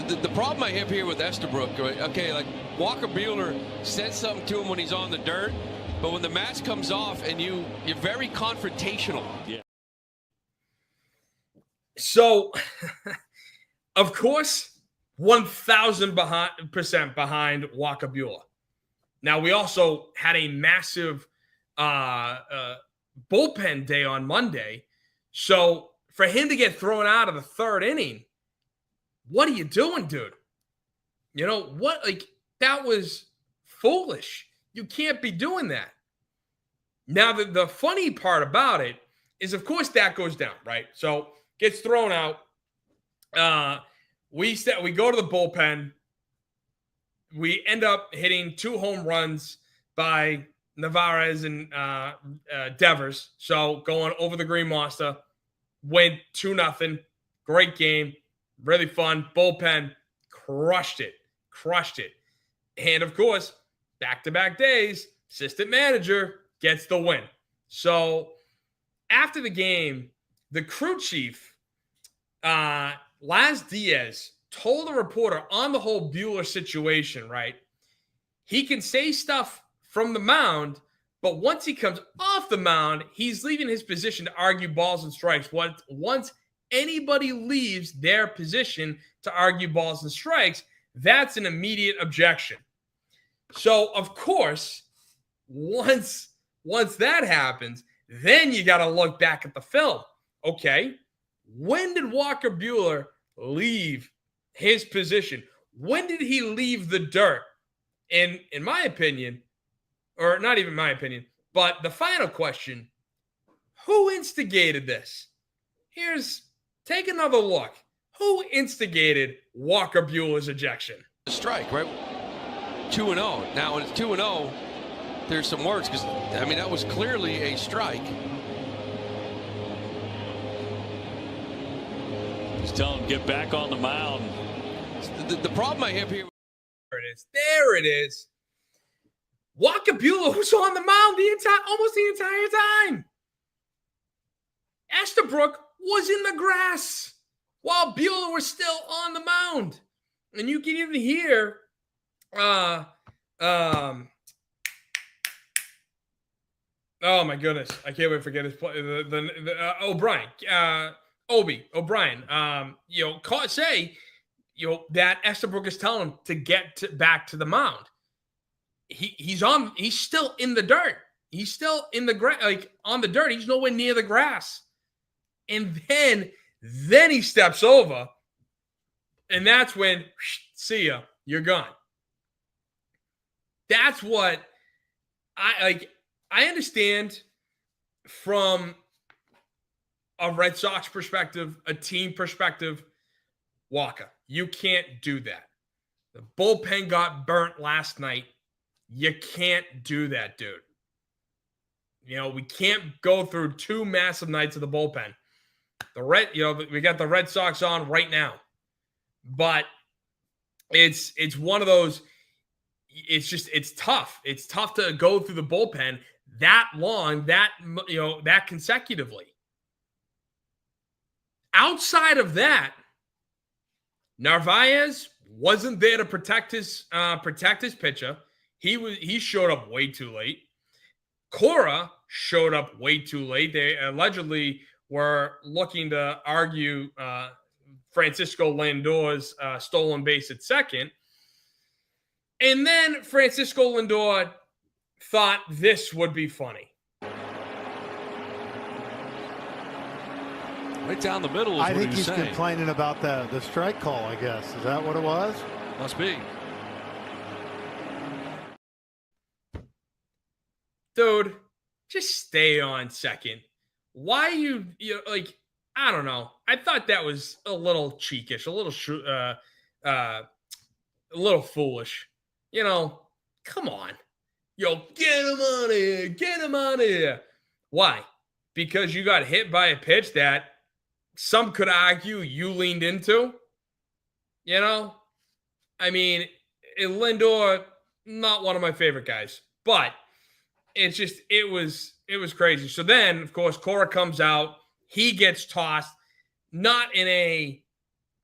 The problem I have here with Estabrook, okay, like Walker Buehler said something to him when he's on the dirt, but when the mask comes off and you're very confrontational. Yeah. So, of course, 1,000% behind Walker Buehler. Now, we also had a massive bullpen day on Monday. So, for him to get thrown out of the third inning, what are you doing, dude? That was foolish. You can't be doing that. Now, the funny part about it is, of course, that goes down, right? So, gets thrown out. We go to the bullpen. We end up hitting 2 home runs by Navarez and Devers. So, going over the Green Monster, win 2-0. Great game. Really fun. Bullpen crushed it. And, of course, back-to-back days, assistant manager gets the win. So, after the game, the crew chief, Laz Diaz, told a reporter on the whole Buehler situation, right? He can say stuff from the mound, but once he comes off the mound, he's leaving his position to argue balls and strikes. Once anybody leaves their position to argue balls and strikes, that's an immediate objection. So, of course, once that happens, then you got to look back at the film. Okay, when did Walker Buehler leave his position? When did he leave the dirt? And in my opinion, or not even my opinion, but the final question, who instigated this? Take another look. Who instigated Walker Buehler's ejection? A strike, right? 2-0. Now, when it's 2-0, there's some words because, that was clearly a strike. He's telling him get back on the mound. The problem I have here. There it is. Walker Buehler was on the mound almost the entire time. Estabrook was in the grass while Buehler was still on the mound. And you can even hear oh my goodness. I can't wait to forget his play. O'Brien. O'Brien. Say that Estabrook is telling him to get back to the mound. He's still in the dirt. He's still in the grass, on the dirt. He's nowhere near the grass. And then he steps over, and that's when, see ya, you're gone. That's what I understand from a Red Sox perspective, a team perspective, Walker, you can't do that. The bullpen got burnt last night. You can't do that, dude. We can't go through 2 massive nights of the bullpen. We got the Red Sox on right now. But it's one of those, it's tough. It's tough to go through the bullpen that long, that consecutively. Outside of that, Narvaez wasn't there to protect his pitcher. He showed up way too late. Cora showed up way too late. They allegedly were looking to argue Francisco Lindor's stolen base at second. And then Francisco Lindor thought this would be funny. Right down the middle is I what think he's saying. complaining about the strike call, I guess. Is that what it was? Must be. Dude, just stay on second. Why you I don't know. I thought that was a little cheekish, a little foolish. Come on. Get him on here. Get him on here. Why? Because you got hit by a pitch that some could argue you leaned into. I mean, Lindor, not one of my favorite guys, but it was crazy. So then, of course, Cora comes out. He gets tossed, not in a,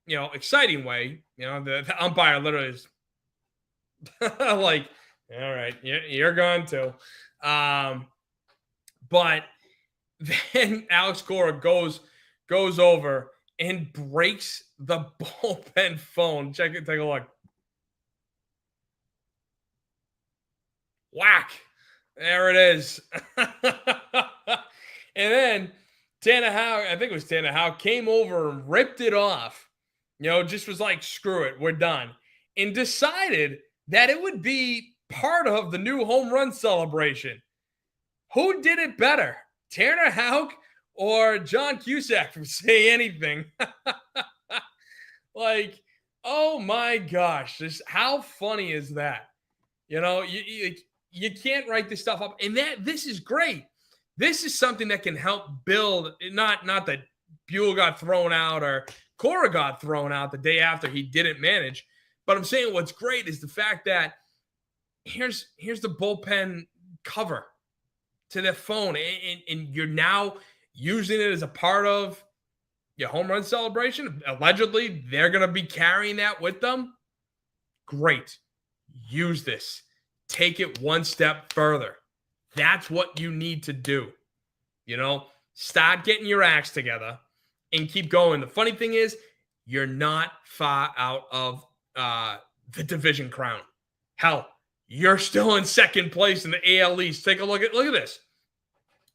exciting way. The umpire literally is like, all right, you're gone too. But then Alex Cora goes over and breaks the bullpen phone. Check it, take a look. Whack. There it is. And then Tanner Howe, I think it was Tanner Howe, came over and ripped it off. Just was like, screw it, we're done. And decided that it would be part of the new home run celebration. Who did it better? Tanner Houck or John Cusack from Say Anything? Oh my gosh, how funny is that? You can't write this stuff up, and this is great. This is something that can help build. Not that Buell got thrown out or Cora got thrown out the day after he didn't manage, but I'm saying what's great is the fact that here's the bullpen cover to their phone, and you're now using it as a part of your home run celebration. Allegedly, they're going to be carrying that with them. Great. Use this. Take it one step further. That's what you need to do. Start getting your acts together and keep going. The funny thing is, you're not far out of the division crown. Hell, you're still in second place in the AL East. Take a look at this.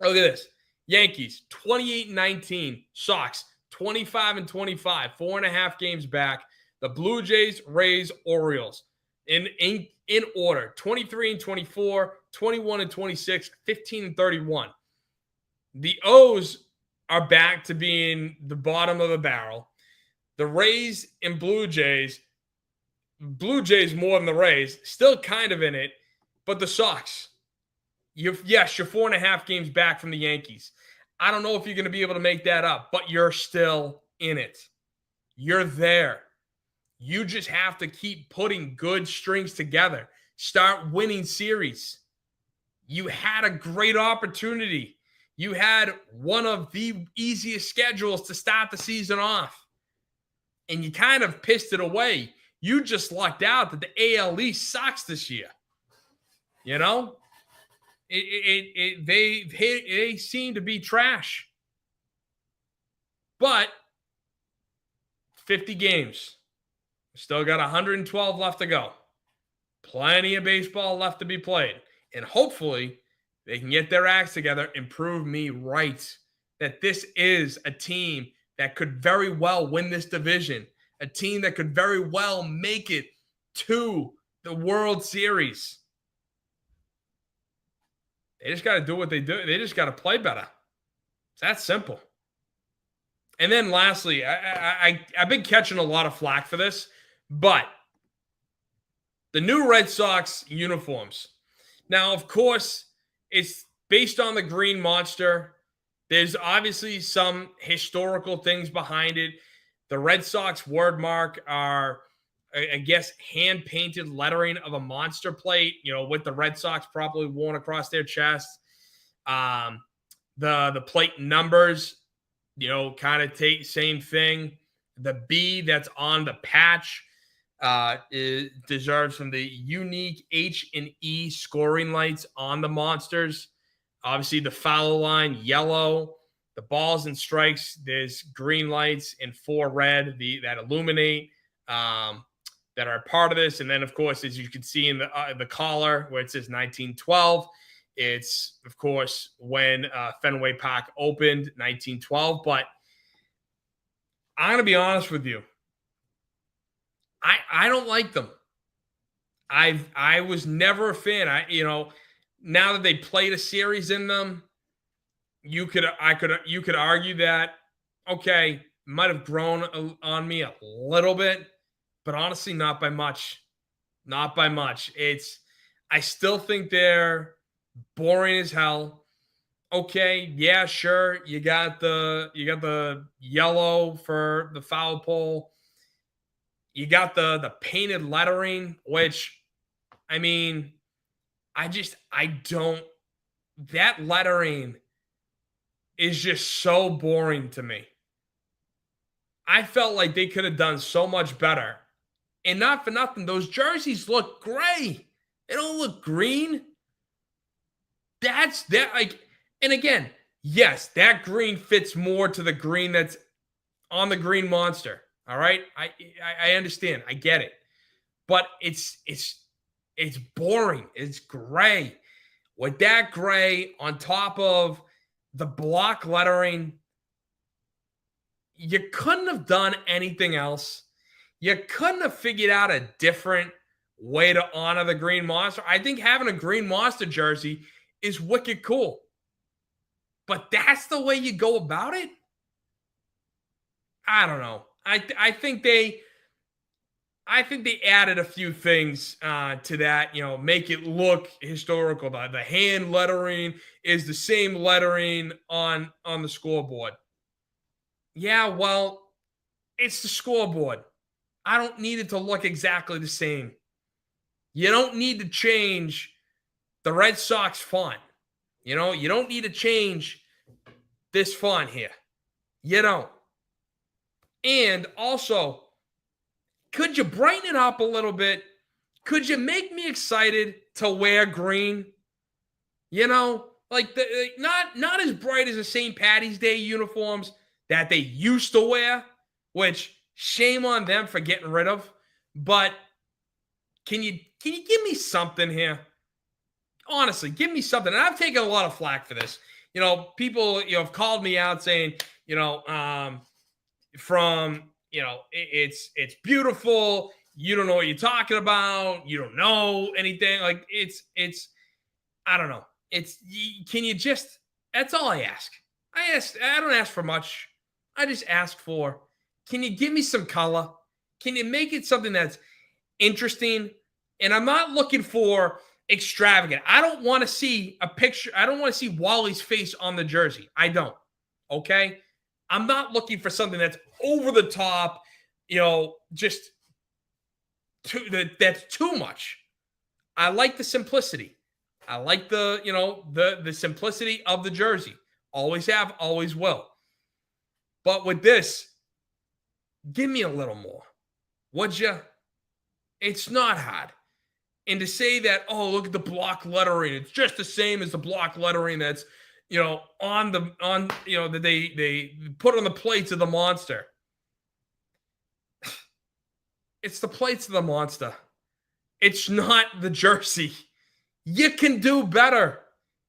Look at this. Yankees, 28-19. Sox, 25-25. 4.5 games back. The Blue Jays, Rays, Orioles. In order, 23-24, 21-26, 15-31. The O's are back to being the bottom of the barrel. The Rays and Blue Jays more than the Rays, still kind of in it, but the Sox, you're 4.5 games back from the Yankees. I don't know if you're going to be able to make that up, but you're still in it. You're there. You just have to keep putting good strings together. Start winning series. You had a great opportunity. You had one of the easiest schedules to start the season off, and you kind of pissed it away. You just lucked out that the AL East sucks this year. They seem to be trash. But 50 games. Still got 112 left to go. Plenty of baseball left to be played. And hopefully they can get their acts together and prove me right that this is a team that could very well win this division. A team that could very well make it to the World Series. They just got to do what they do. They just got to play better. It's that simple. And then lastly, I've been catching a lot of flack for this, but the new Red Sox uniforms. Now, of course, it's based on the Green Monster. There's obviously some historical things behind it. The Red Sox word mark are, I guess, hand-painted lettering of a monster plate, with the Red Sox probably worn across their chest. The plate numbers, kind of take same thing. The B that's on the patch deserves from the unique H and E scoring lights on the monsters. Obviously, the foul line, yellow. The balls and strikes, there's green lights and 4 red that illuminate, that are part of this. And then, of course, as you can see in the collar where it says 1912, it's, of course, when Fenway Park opened, 1912. But I'm going to be honest with you. I don't like them. I was never a fan. Now that they played a series in them, you could argue that, okay, might have grown on me a little bit, but honestly, not by much. Not by much. I still think they're boring as hell. Okay, yeah, sure. You got the yellow for the foul pole. You got the painted lettering, which, I mean, that lettering is just so boring to me. I felt like they could have done so much better. And not for nothing, those jerseys look gray. They don't look green. And again, yes, that green fits more to the green that's on the Green Monster. All right? I understand. I get it. But it's boring. It's gray. With that gray on top of the block lettering, you couldn't have done anything else. You couldn't have figured out a different way to honor the Green Monster. I think having a Green Monster jersey is wicked cool. But that's the way you go about it? I don't know. I think they added a few things to that, make it look historical. The hand lettering is the same lettering on the scoreboard. Yeah, well, it's the scoreboard. I don't need it to look exactly the same. You don't need to change the Red Sox font. You don't need to change this font here. You don't. And also, could you brighten it up a little bit? Could you make me excited to wear green? Like not as bright as the St. Patty's Day uniforms that they used to wear, which shame on them for getting rid of. But can you give me something here? Honestly, give me something. And I've taken a lot of flack for this. People have called me out saying, it's beautiful. You don't know what you're talking about. You don't know anything. Like it's I don't know. Can you just, that's all I ask. I don't ask for much. I just ask for, can you give me some color? Can you make it something that's interesting? And I'm not looking for extravagant. I don't want to see a picture. I don't want to see Wally's face on the jersey. I don't. Okay? I'm not looking for something that's over the top, just that's too much. I like the simplicity. I like the simplicity of the jersey. Always have, always will. But with this, give me a little more. Would you? It's not hard. And to say that, oh, look at the block lettering, it's just the same as the block lettering that's, that they put on the plates of the monster. It's the plates of the monster. It's not the jersey. You can do better.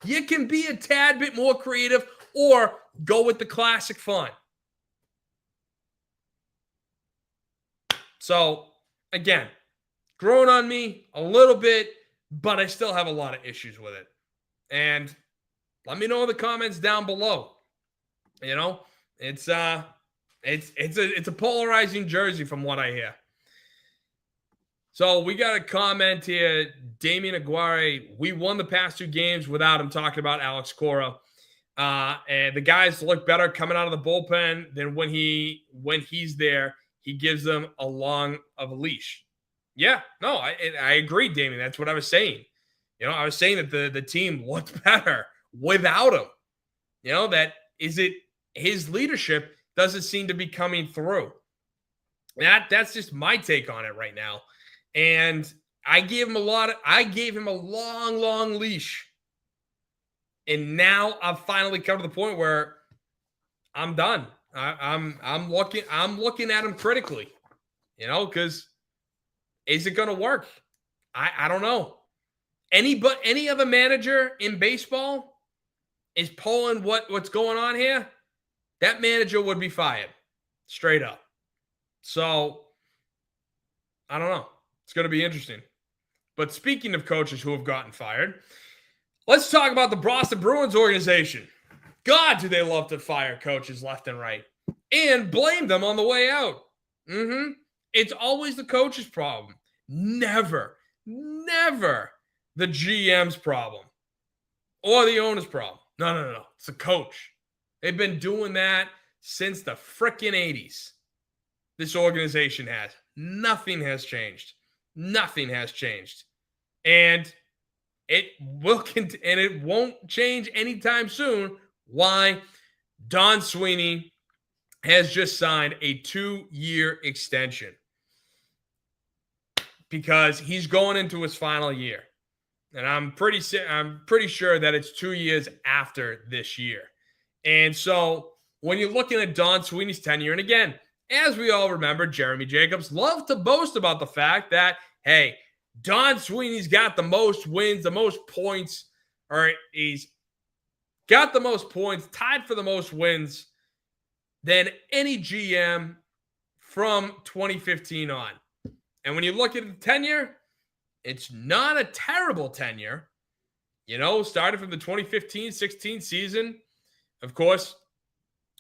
You can be a tad bit more creative or go with the classic font. So, again, grown on me a little bit, but I still have a lot of issues with it. And let me know in the comments down below. It's a polarizing jersey from what I hear. So we got a comment here. Damian Aguirre, we won the past 2 games without him, talking about Alex Cora. And the guys look better coming out of the bullpen than when he's there. He gives them a long of a leash. Yeah, no, I agree, Damian. That's what I was saying. I was saying that the team looked better without him. That is it. His leadership doesn't seem to be coming through. That's just my take on it right now. And I gave him a long leash. And now I've finally come to the point where I'm done. I'm looking at him critically, because is it going to work? I don't know. Any other manager in baseball is pulling what's going on here, that manager would be fired straight up. So I don't know. It's going to be interesting. But speaking of coaches who have gotten fired, let's talk about the Boston Bruins organization. God, do they love to fire coaches left and right and blame them on the way out. It's always the coach's problem. Never the GM's problem or the owner's problem. No. It's the coach. They've been doing that since the frickin' 80s. This organization has. Nothing has changed. And it won't change anytime soon. Why? Don Sweeney has just signed a 2-year extension because he's going into his final year. And I'm pretty sure that it's 2 years after this year. And so when you're looking at Don Sweeney's tenure, and again, as we all remember, Jeremy Jacobs loved to boast about the fact that, hey, Don Sweeney's got the most wins, the most points, or he's got the most points, tied for the most wins than any GM from 2015 on. And when you look at the tenure, it's not a terrible tenure. Started from the 2015-16 season. Of course,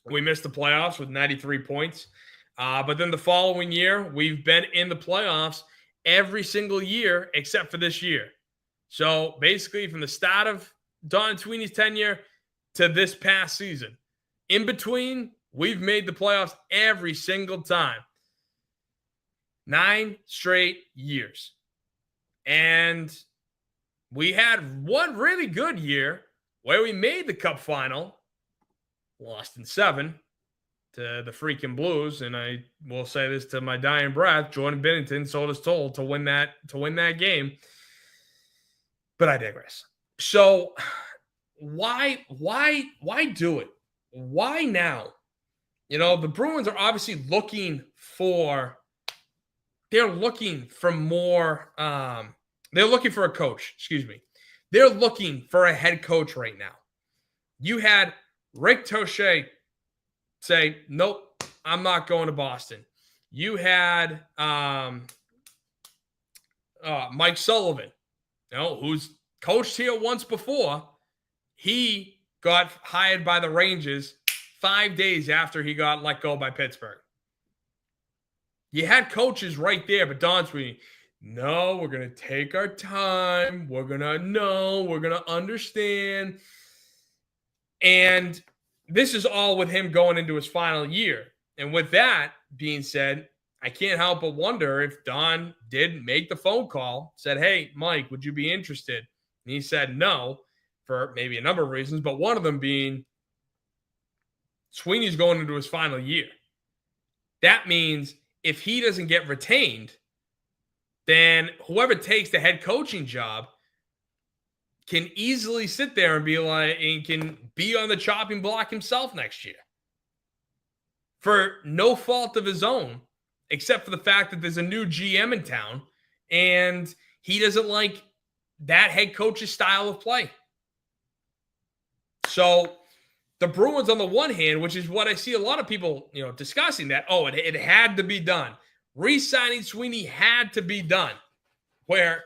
we missed the playoffs with 93 points. But then the following year, we've been in the playoffs every single year except for this year. So basically from the start of Don Sweeney's tenure to this past season, in between, we've made the playoffs every single time. 9 straight years. And we had one really good year where we made the Cup final, lost in 7 to the freaking Blues, and I will say this to my dying breath: Jordan Binnington sold his soul to win that game. But I digress. So why do it? Why now? The Bruins are obviously looking for more. They're looking for a coach. Excuse me. They're looking for a head coach right now. You had Rick Tosche say, nope, I'm not going to Boston. You had Mike Sullivan, who's coached here once before. He got hired by the Rangers 5 days after he got let go by Pittsburgh. You had coaches right there, but Don Sweeney, no, we're going to take our time. We're going to understand. And this is all with him going into his final year. And with that being said, I can't help but wonder if Don did make the phone call, said, hey, Mike, would you be interested? And he said no for maybe a number of reasons, but one of them being Sweeney's going into his final year. That means if he doesn't get retained, then whoever takes the head coaching job can easily sit there and be like, and can be on the chopping block himself next year for no fault of his own, except for the fact that there's a new GM in town and he doesn't like that head coach's style of play. So the Bruins, on the one hand, which is what I see a lot of people, discussing, that, it had to be done. Re-signing Sweeney had to be done. Where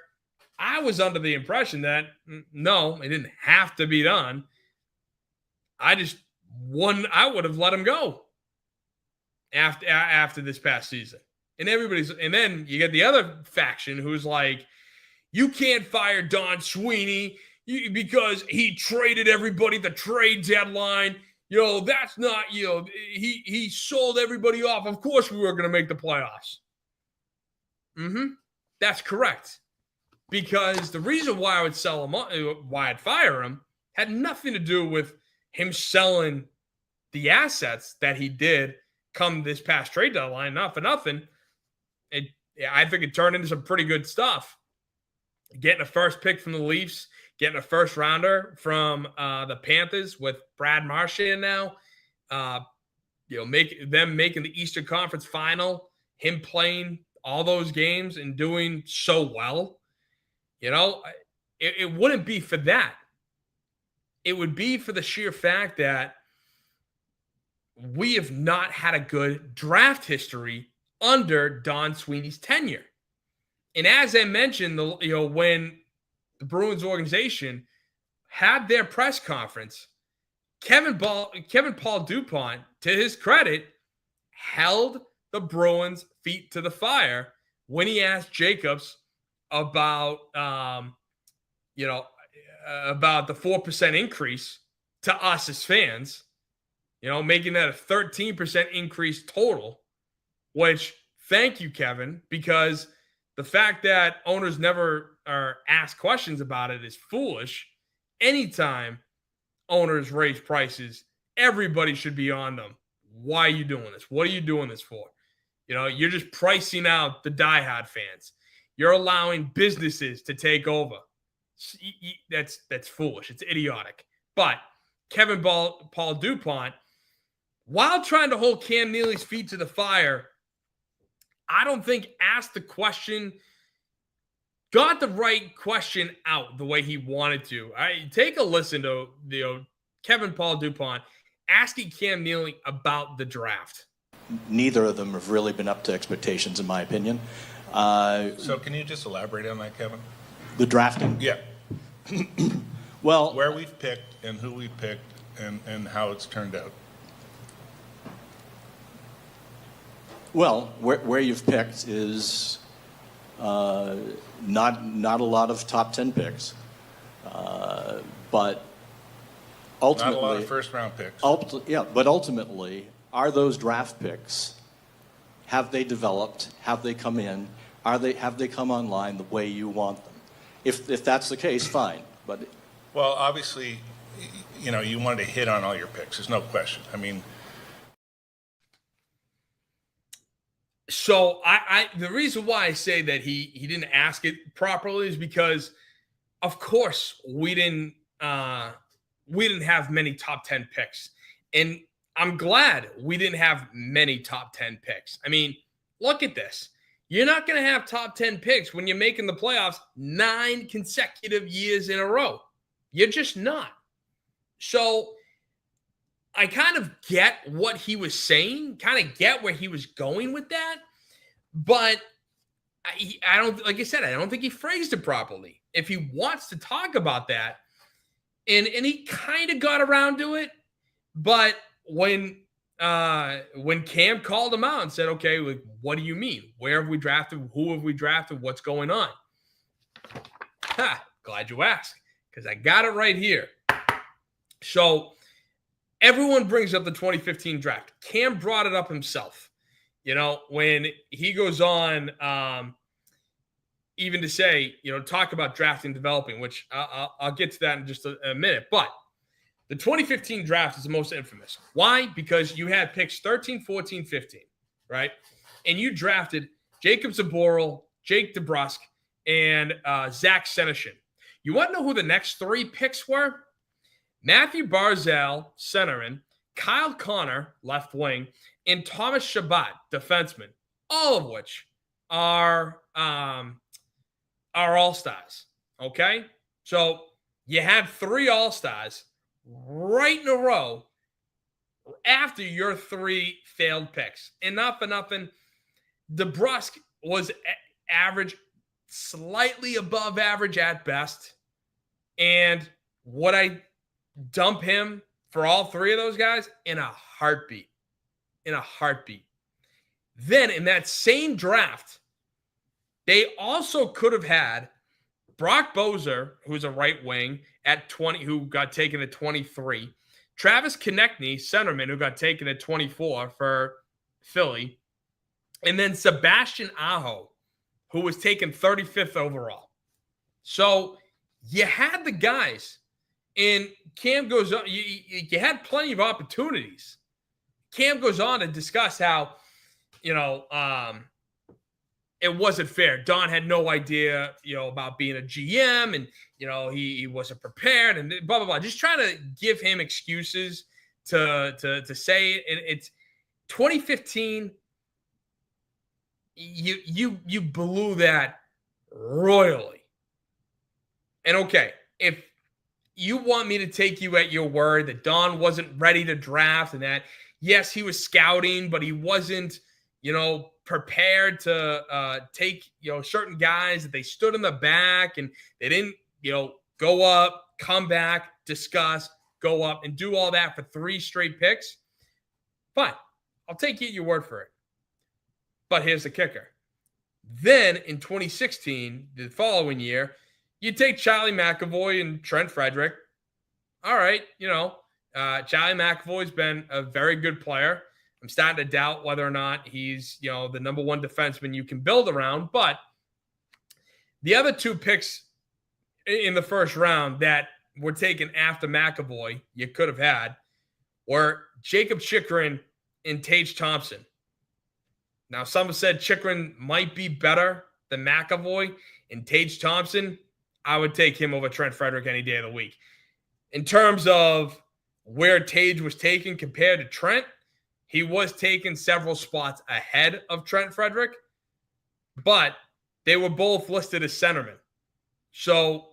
I was under the impression that, no, it didn't have to be done. I would have let him go after this past season. And then you get the other faction who's like, you can't fire Don Sweeney because he traded everybody at the trade deadline. That's not, he sold everybody off. Of course we were going to make the playoffs. That's correct. Because the reason why I would sell him, why I'd fire him, had nothing to do with him selling the assets that he did come this past trade deadline. Not for nothing. I think it turned into some pretty good stuff. Getting a first pick from the Leafs, getting a first rounder from the Panthers with Brad Marchand now, making the Eastern Conference Final, him playing all those games and doing so well. It wouldn't be for that. It would be for the sheer fact that we have not had a good draft history under Don Sweeney's tenure. And as I mentioned, when the Bruins organization had their press conference, Kevin Paul DuPont, to his credit, held the Bruins' feet to the fire when he asked Jacobs about about the 4% increase to us as fans, making that a 13% increase total, which, thank you, Kevin, because the fact that owners never are asked questions about it is foolish. Anytime owners raise prices, everybody should be on them. Why are you doing this? What are you doing this for? You're just pricing out the diehard fans. You're allowing businesses to take over. That's foolish. It's idiotic. But Kevin Paul DuPont, while trying to hold Cam Neely's feet to the fire, I don't think asked the question, got the right question out the way he wanted to. Take a listen to Kevin Paul DuPont asking Cam Neely about the draft. Neither of them have really been up to expectations, in my opinion. So can you just elaborate on that, Kevin? The drafting? Yeah. Well, where we've picked and who we've picked and how it's turned out. Well, where you've picked is not a lot of top 10 picks, but ultimately not a lot of first-round picks. But ultimately, are those draft picks? Have they developed? Have they come in? Have they come online the way you want them? If that's the case, fine. But well, obviously, you wanted to hit on all your picks. There's no question. I mean. So the reason why I say that he didn't ask it properly is because, of course, we didn't have many top 10 picks, and I'm glad we didn't have many top 10 picks. I mean, look at this. You're not going to have top 10 picks when you're making the playoffs 9 consecutive years in a row. You're just not. So I kind of get what he was saying, kind of get where he was going with that. But I don't, like I said, I don't think he phrased it properly. If he wants to talk about that, and he kind of got around to it, but when Cam called him out and said, okay, what do you mean? Where have we drafted? Who have we drafted? What's going on? Glad you asked, because I got it right here. So everyone brings up the 2015 draft. Cam brought it up himself. When he goes on, even to say, talk about drafting and developing, which I'll get to that in just a minute. But the 2015 draft is the most infamous. Why? Because you had picks 13, 14, 15, right? And you drafted Jacob Zaboral, Jake DeBrusk, and Zach Senyshyn. You want to know who the next 3 picks were? Matthew Barzal, centerman, Kyle Connor, left wing, and Thomas Chabot, defenseman, all of which are all-stars, okay? So you had 3 all-stars right in a row after your 3 failed picks. And not for nothing, DeBrusk was average slightly above average at best. And would I dump him for all three of those guys? In a heartbeat. In a heartbeat. Then in that same draft, they also could have had Brock Bozer, who's a right wing at 20, who got taken at 23. Travis Konechny, centerman, who got taken at 24 for Philly. And then Sebastian Aho, who was taken 35th overall. So you had the guys, and Cam goes on. You had plenty of opportunities. Cam goes on to discuss how, it wasn't fair. Don had no idea, about being a GM, and, he wasn't prepared, and blah, blah, blah. Just trying to give him excuses to say it. And it's 2015. You blew that royally. And okay, if you want me to take you at your word that Don wasn't ready to draft, and that, yes, he was scouting, but he wasn't, prepared to take, certain guys, that they stood in the back and they didn't, go up, come back, discuss, go up, and do all that for 3 straight picks. Fine. I'll take you at your word for it. But here's the kicker. Then in 2016, the following year, you take Charlie McAvoy and Trent Frederick. All right, Charlie McAvoy's been a very good player. I'm starting to doubt whether or not he's, the number one defenseman you can build around. But the other 2 picks in the first round that were taken after McAvoy you could have had were Jacob Chychrun and Tage Thompson. Now, some have said Chychrun might be better than McAvoy, and Tage Thompson, I would take him over Trent Frederick any day of the week. In terms of where Tage was taken compared to Trent, he was taken several spots ahead of Trent Frederick, but they were both listed as centermen. So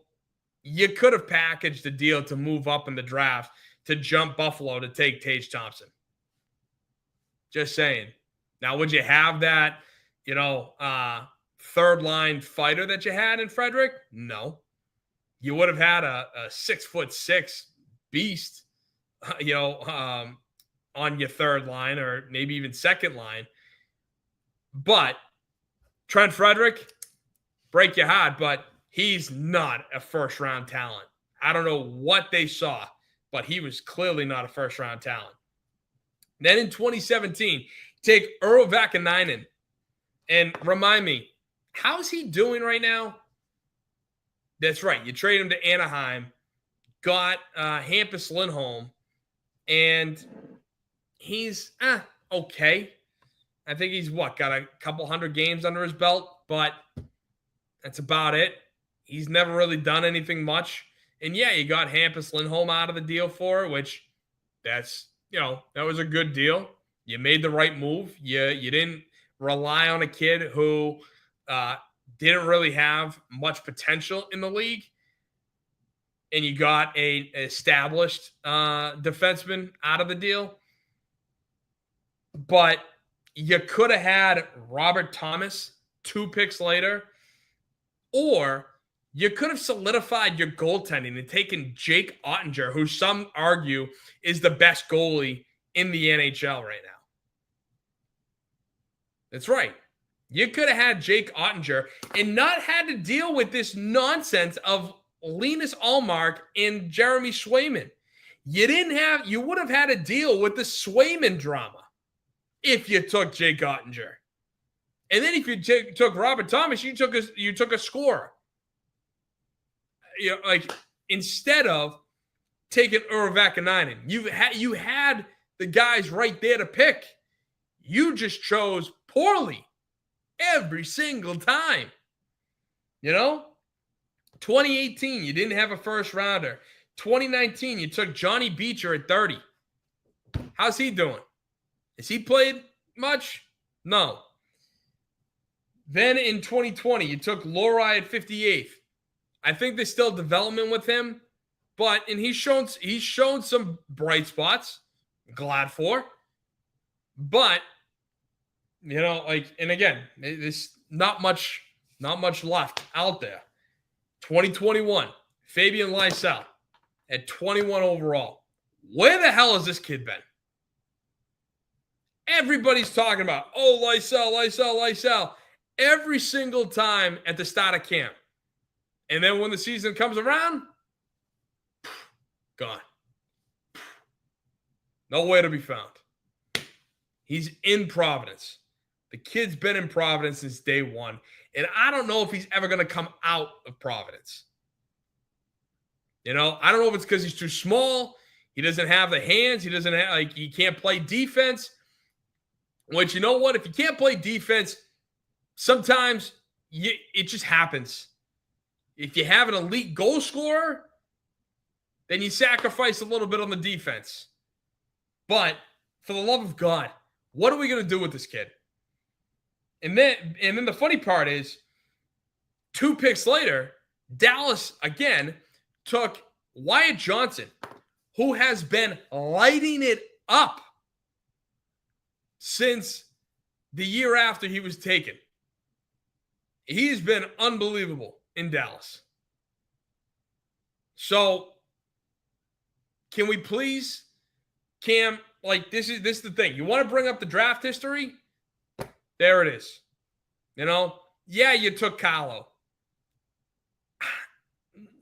you could have packaged a deal to move up in the draft to jump Buffalo to take Tage Thompson. Just saying. Now, would you have that, third line fighter that you had in Frederick? No. You would have had a 6'6" beast, on your third line, or maybe even second line. But Trent Frederick, break your heart, but he's not a first-round talent. I don't know what they saw, but he was clearly not a first-round talent. Then in 2017, take Urho Vakanainen, and remind me, how's he doing right now? That's right. You trade him to Anaheim, got Hampus Lindholm, and he's okay. I think he's got a couple hundred games under his belt, but that's about it. He's never really done anything much. And yeah, you got Hampus Lindholm out of the deal for it, which that's, that was a good deal. You made the right move. You didn't rely on a kid who didn't really have much potential in the league. And you got an established defenseman out of the deal. But you could have had Robert Thomas 2 picks later, or you could have solidified your goaltending and taken Jake Ottinger, who some argue is the best goalie in the NHL right now. That's right. You could have had Jake Ottinger and not had to deal with this nonsense of Linus Ullmark and Jeremy Swayman. You would have had to deal with the Swayman drama if you took Jake Ottinger. And then if you took Robert Thomas, you took a scorer. Instead of taking Urho Vakanainen, you had the guys right there to pick. You just chose poorly every single time. 2018, you didn't have a first rounder. 2019, you took Johnny Beecher at 30. How's he doing? Has he played much? No. Then in 2020, you took Lori at 58th. I think there's still development with him, and he's shown some bright spots. Glad for. But, and again, there's not much Not much left out there. 2021, Fabian Lysell at 21 overall. Where the hell has this kid been? Everybody's talking about, oh, Lysell. Every single time at the start of camp. And then when the season comes around, gone. Nowhere to be found. He's in Providence. The kid's been in Providence since day one. And I don't know if he's ever going to come out of Providence. I don't know if it's because he's too small. He doesn't have the hands. He doesn't have, he can't play defense. Which, you know what? If you can't play defense, sometimes it just happens. If you have an elite goal scorer, then you sacrifice a little bit on the defense. But for the love of God, what are we going to do with this kid? And then the funny part is, 2 picks later, Dallas again took Wyatt Johnson, who has been lighting it up since the year after he was taken. He's been unbelievable in Dallas. So, can we please, Cam, this is the thing. You want to bring up the draft history? There it is. Yeah, you took Carlo.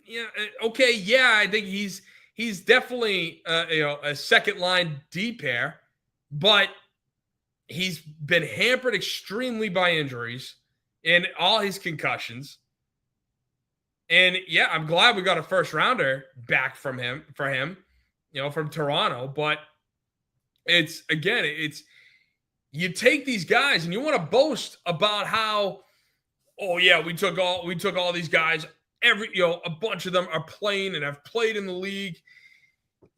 Yeah, okay, yeah, I think he's definitely a second line D pair, but he's been hampered extremely by injuries and all his concussions. And yeah, I'm glad we got a first rounder back for him, from Toronto. But it's you take these guys and you want to boast about how, oh yeah, we took all these guys. A bunch of them are playing and have played in the league.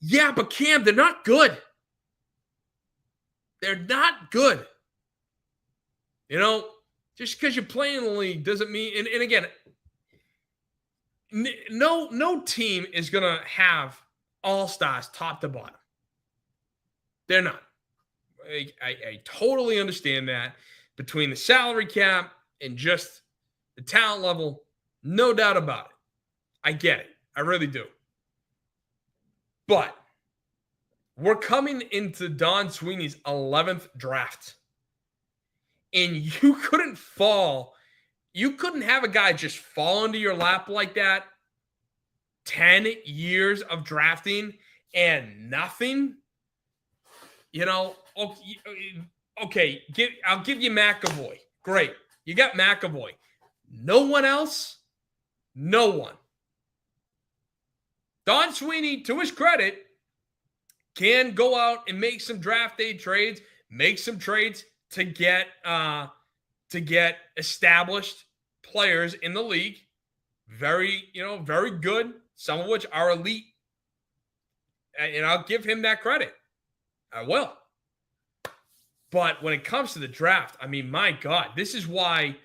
Yeah, but Cam, they're not good. They're not good. Just because you play in the league doesn't mean. And again, no team is gonna have all-stars top to bottom. They're not. I totally understand that. Between the salary cap and just the talent level, no doubt about it. I get it. I really do. But we're coming into Don Sweeney's 11th draft. And you couldn't have a guy just fall into your lap like that. 10 years of drafting and nothing. Okay, I'll give you McAvoy. Great. You got McAvoy. No one else? No one. Don Sweeney, to his credit, can go out and make some draft day trades, make some trades to get established players in the league. Very good, some of which are elite. And I'll give him that credit. I will. But when it comes to the draft, I mean, my God, this is why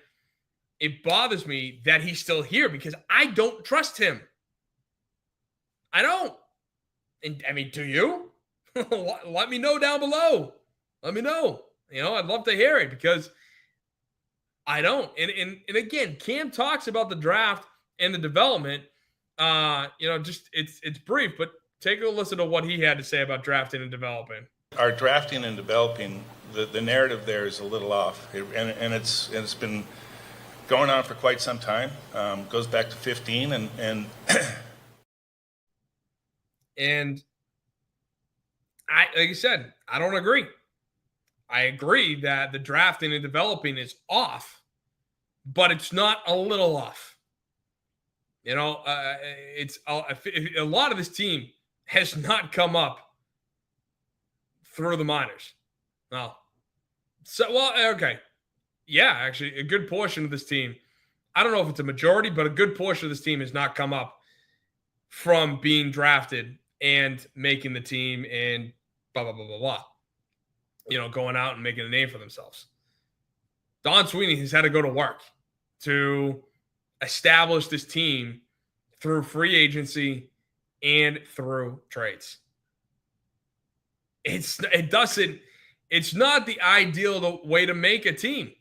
it bothers me that he's still here, because I don't trust him. I don't. And I mean, do you? Let me know down below. Let me know. I'd love to hear it, because I don't. And again, Cam talks about the draft and the development. Just it's brief, but take a listen to what he had to say about drafting and developing. Our drafting and developing, the narrative there is a little off, and it's been going on for quite some time. Goes back to 15, and and like I said, I don't agree. I agree that the drafting and developing is off, but it's not a little off. It's a lot of this team has not come up through the minors. Okay. Yeah, actually, a good portion of this team, I don't know if it's a majority, but a good portion of this team has not come up from being drafted and making the team and blah, blah, blah, blah, blah. Going out and making a name for themselves. Don Sweeney has had to go to work to establish this team through free agency and through trades. It's not the ideal way to make a team.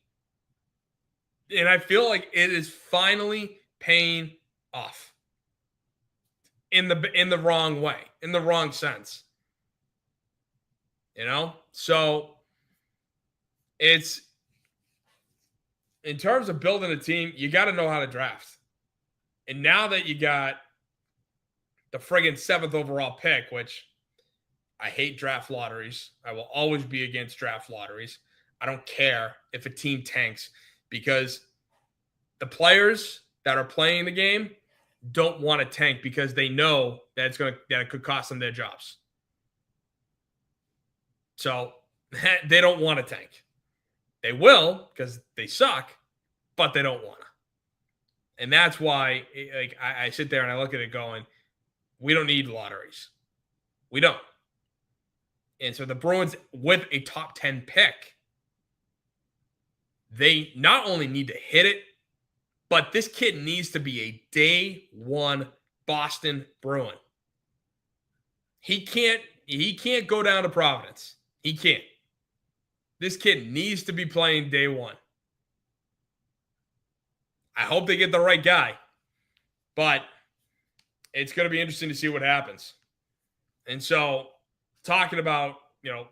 And I feel like it is finally paying off in the wrong way, in the wrong sense. So it's in terms of building a team, you got to know how to draft. And now that you got the friggin' 7th overall pick, which I hate draft lotteries. I will always be against draft lotteries. I don't care if a team tanks because the players that are playing the game don't want to tank because they know that it could cost them their jobs. So they don't want to tank. They will because they suck, but they don't want to. And that's why I sit there and I look at it going, we don't need lotteries. We don't. And so the Bruins, with a top 10 pick, they not only need to hit it, but this kid needs to be a day one Boston Bruin. He can't go down to Providence. He can't. This kid needs to be playing day one. I hope they get the right guy, but it's going to be interesting to see what happens. And so talking about,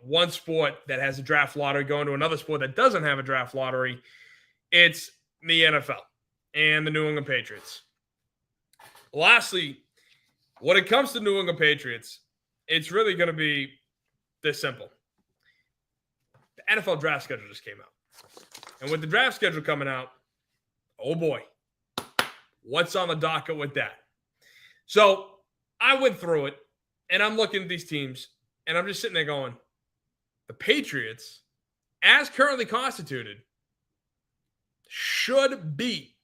one sport that has a draft lottery going to another sport that doesn't have a draft lottery, it's the NFL and the New England Patriots. Lastly, when it comes to New England Patriots, it's really going to be this simple. The NFL draft schedule just came out. And with the draft schedule coming out, oh boy, what's on the docket with that? So I went through it, and I'm looking at these teams, and I'm just sitting there going, the Patriots, as currently constituted, should beat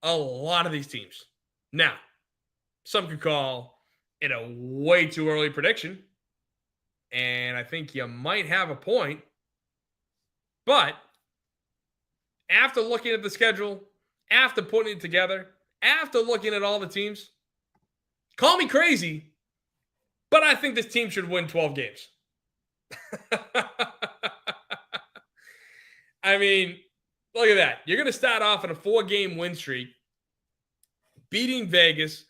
a lot of these teams. Now, some could call it a way too early prediction, and I think you might have a point. But after looking at the schedule, after putting it together, after looking at all the teams, call me crazy, but I think this team should win 12 games. I mean, look at that. You're going to start off in a 4-game win streak, beating Vegas,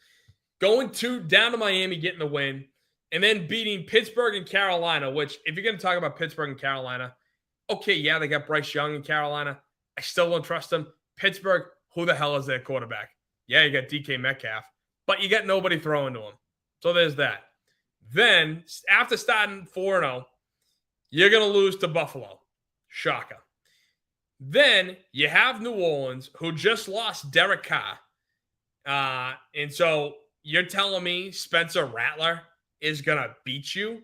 going down to Miami, getting the win, and then beating Pittsburgh and Carolina, which, if you're going to talk about Pittsburgh and Carolina, okay, yeah, they got Bryce Young in Carolina. I still don't trust them. Pittsburgh, who the hell is their quarterback? Yeah, you got DK Metcalf, but you got nobody throwing to him. So there's that. Then, after starting 4-0, you're going to lose to Buffalo. Shocker. Then you have New Orleans, who just lost Derek Carr. And so you're telling me Spencer Rattler is going to beat you?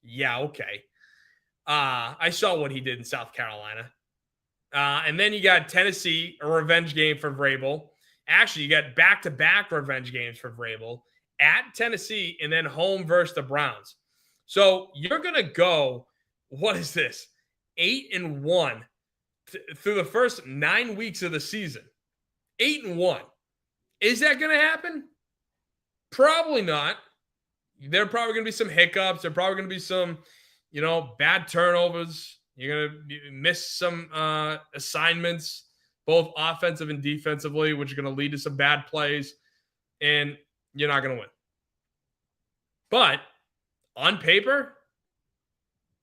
Yeah, okay. I saw what he did in South Carolina. And then you got Tennessee, a revenge game for Vrabel. Actually, you got back-to-back revenge games for Vrabel at Tennessee and then home versus the Browns. So you're going to go, what is this, 8-1 through the first 9 weeks of the season. 8-1. Is that going to happen? Probably not. There are probably going to be some hiccups. There are probably going to be some, bad turnovers. You're going to miss some assignments, both offensive and defensively, which are going to lead to some bad plays, and you're not going to win. But on paper,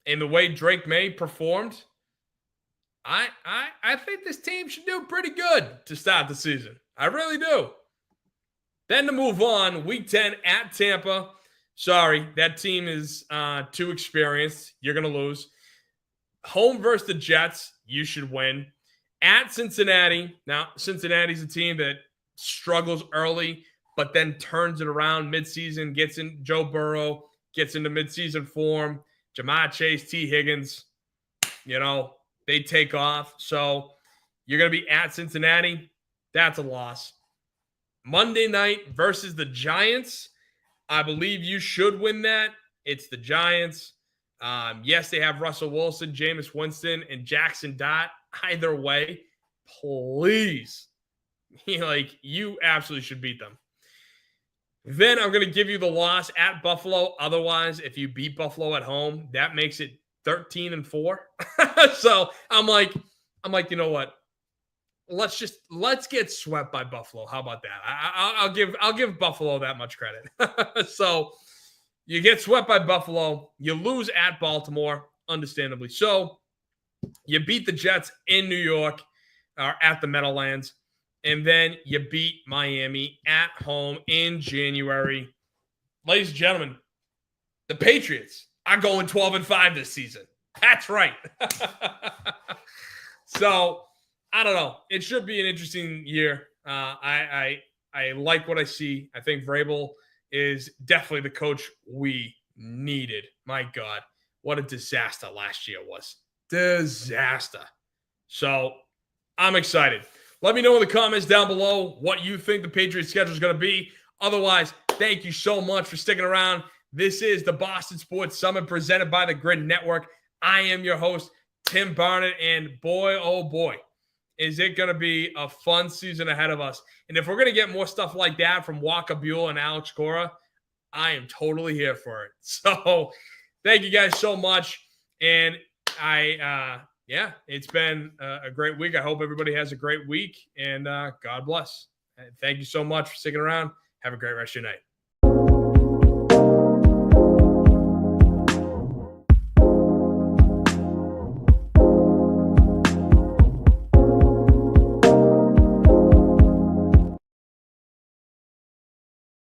and the way Drake May performed, I think this team should do pretty good to start the season. I really do. Then to move on, Week 10 at Tampa. Sorry, that team is too experienced. You're going to lose. Home versus the Jets, you should win. At Cincinnati, now Cincinnati's a team that struggles early, but then turns it around midseason, gets in Joe Burrow, gets into midseason form. Jamar Chase, T. Higgins, they take off. So you're going to be at Cincinnati. That's a loss. Monday night versus the Giants. I believe you should win that. It's the Giants. Yes, they have Russell Wilson, Jameis Winston, and Jackson Dart. Either way, please. You absolutely should beat them. Then I'm going to give you the loss at Buffalo. Otherwise, if you beat Buffalo at home, that makes it 13-4. So I'm like, you know what? let's get swept by Buffalo. How about that? I'll give Buffalo that much credit. So you get swept by Buffalo, you lose at Baltimore, understandably so. You beat the Jets in New York, at the Meadowlands, and then you beat Miami at home in January. Ladies and gentlemen, the Patriots are going 12-5 this season. That's right. So I don't know. It should be an interesting year. I like what I see. I think Vrabel is definitely the coach we needed. My God, what a disaster last year was. Disaster. So I'm excited. Let me know in the comments down below what you think the Patriots schedule is going to be. Otherwise, thank you so much for sticking around. This is the Boston Sports Summit presented by the Grid Network. I am your host, Tim Barnett, and boy, oh boy, is it going to be a fun season ahead of us. And if we're going to get more stuff like that from Walker Buell and Alex Cora, I am totally here for it. So thank you guys so much. And it's been a great week. I hope everybody has a great week, and God bless. And thank you so much for sticking around. Have a great rest of your night.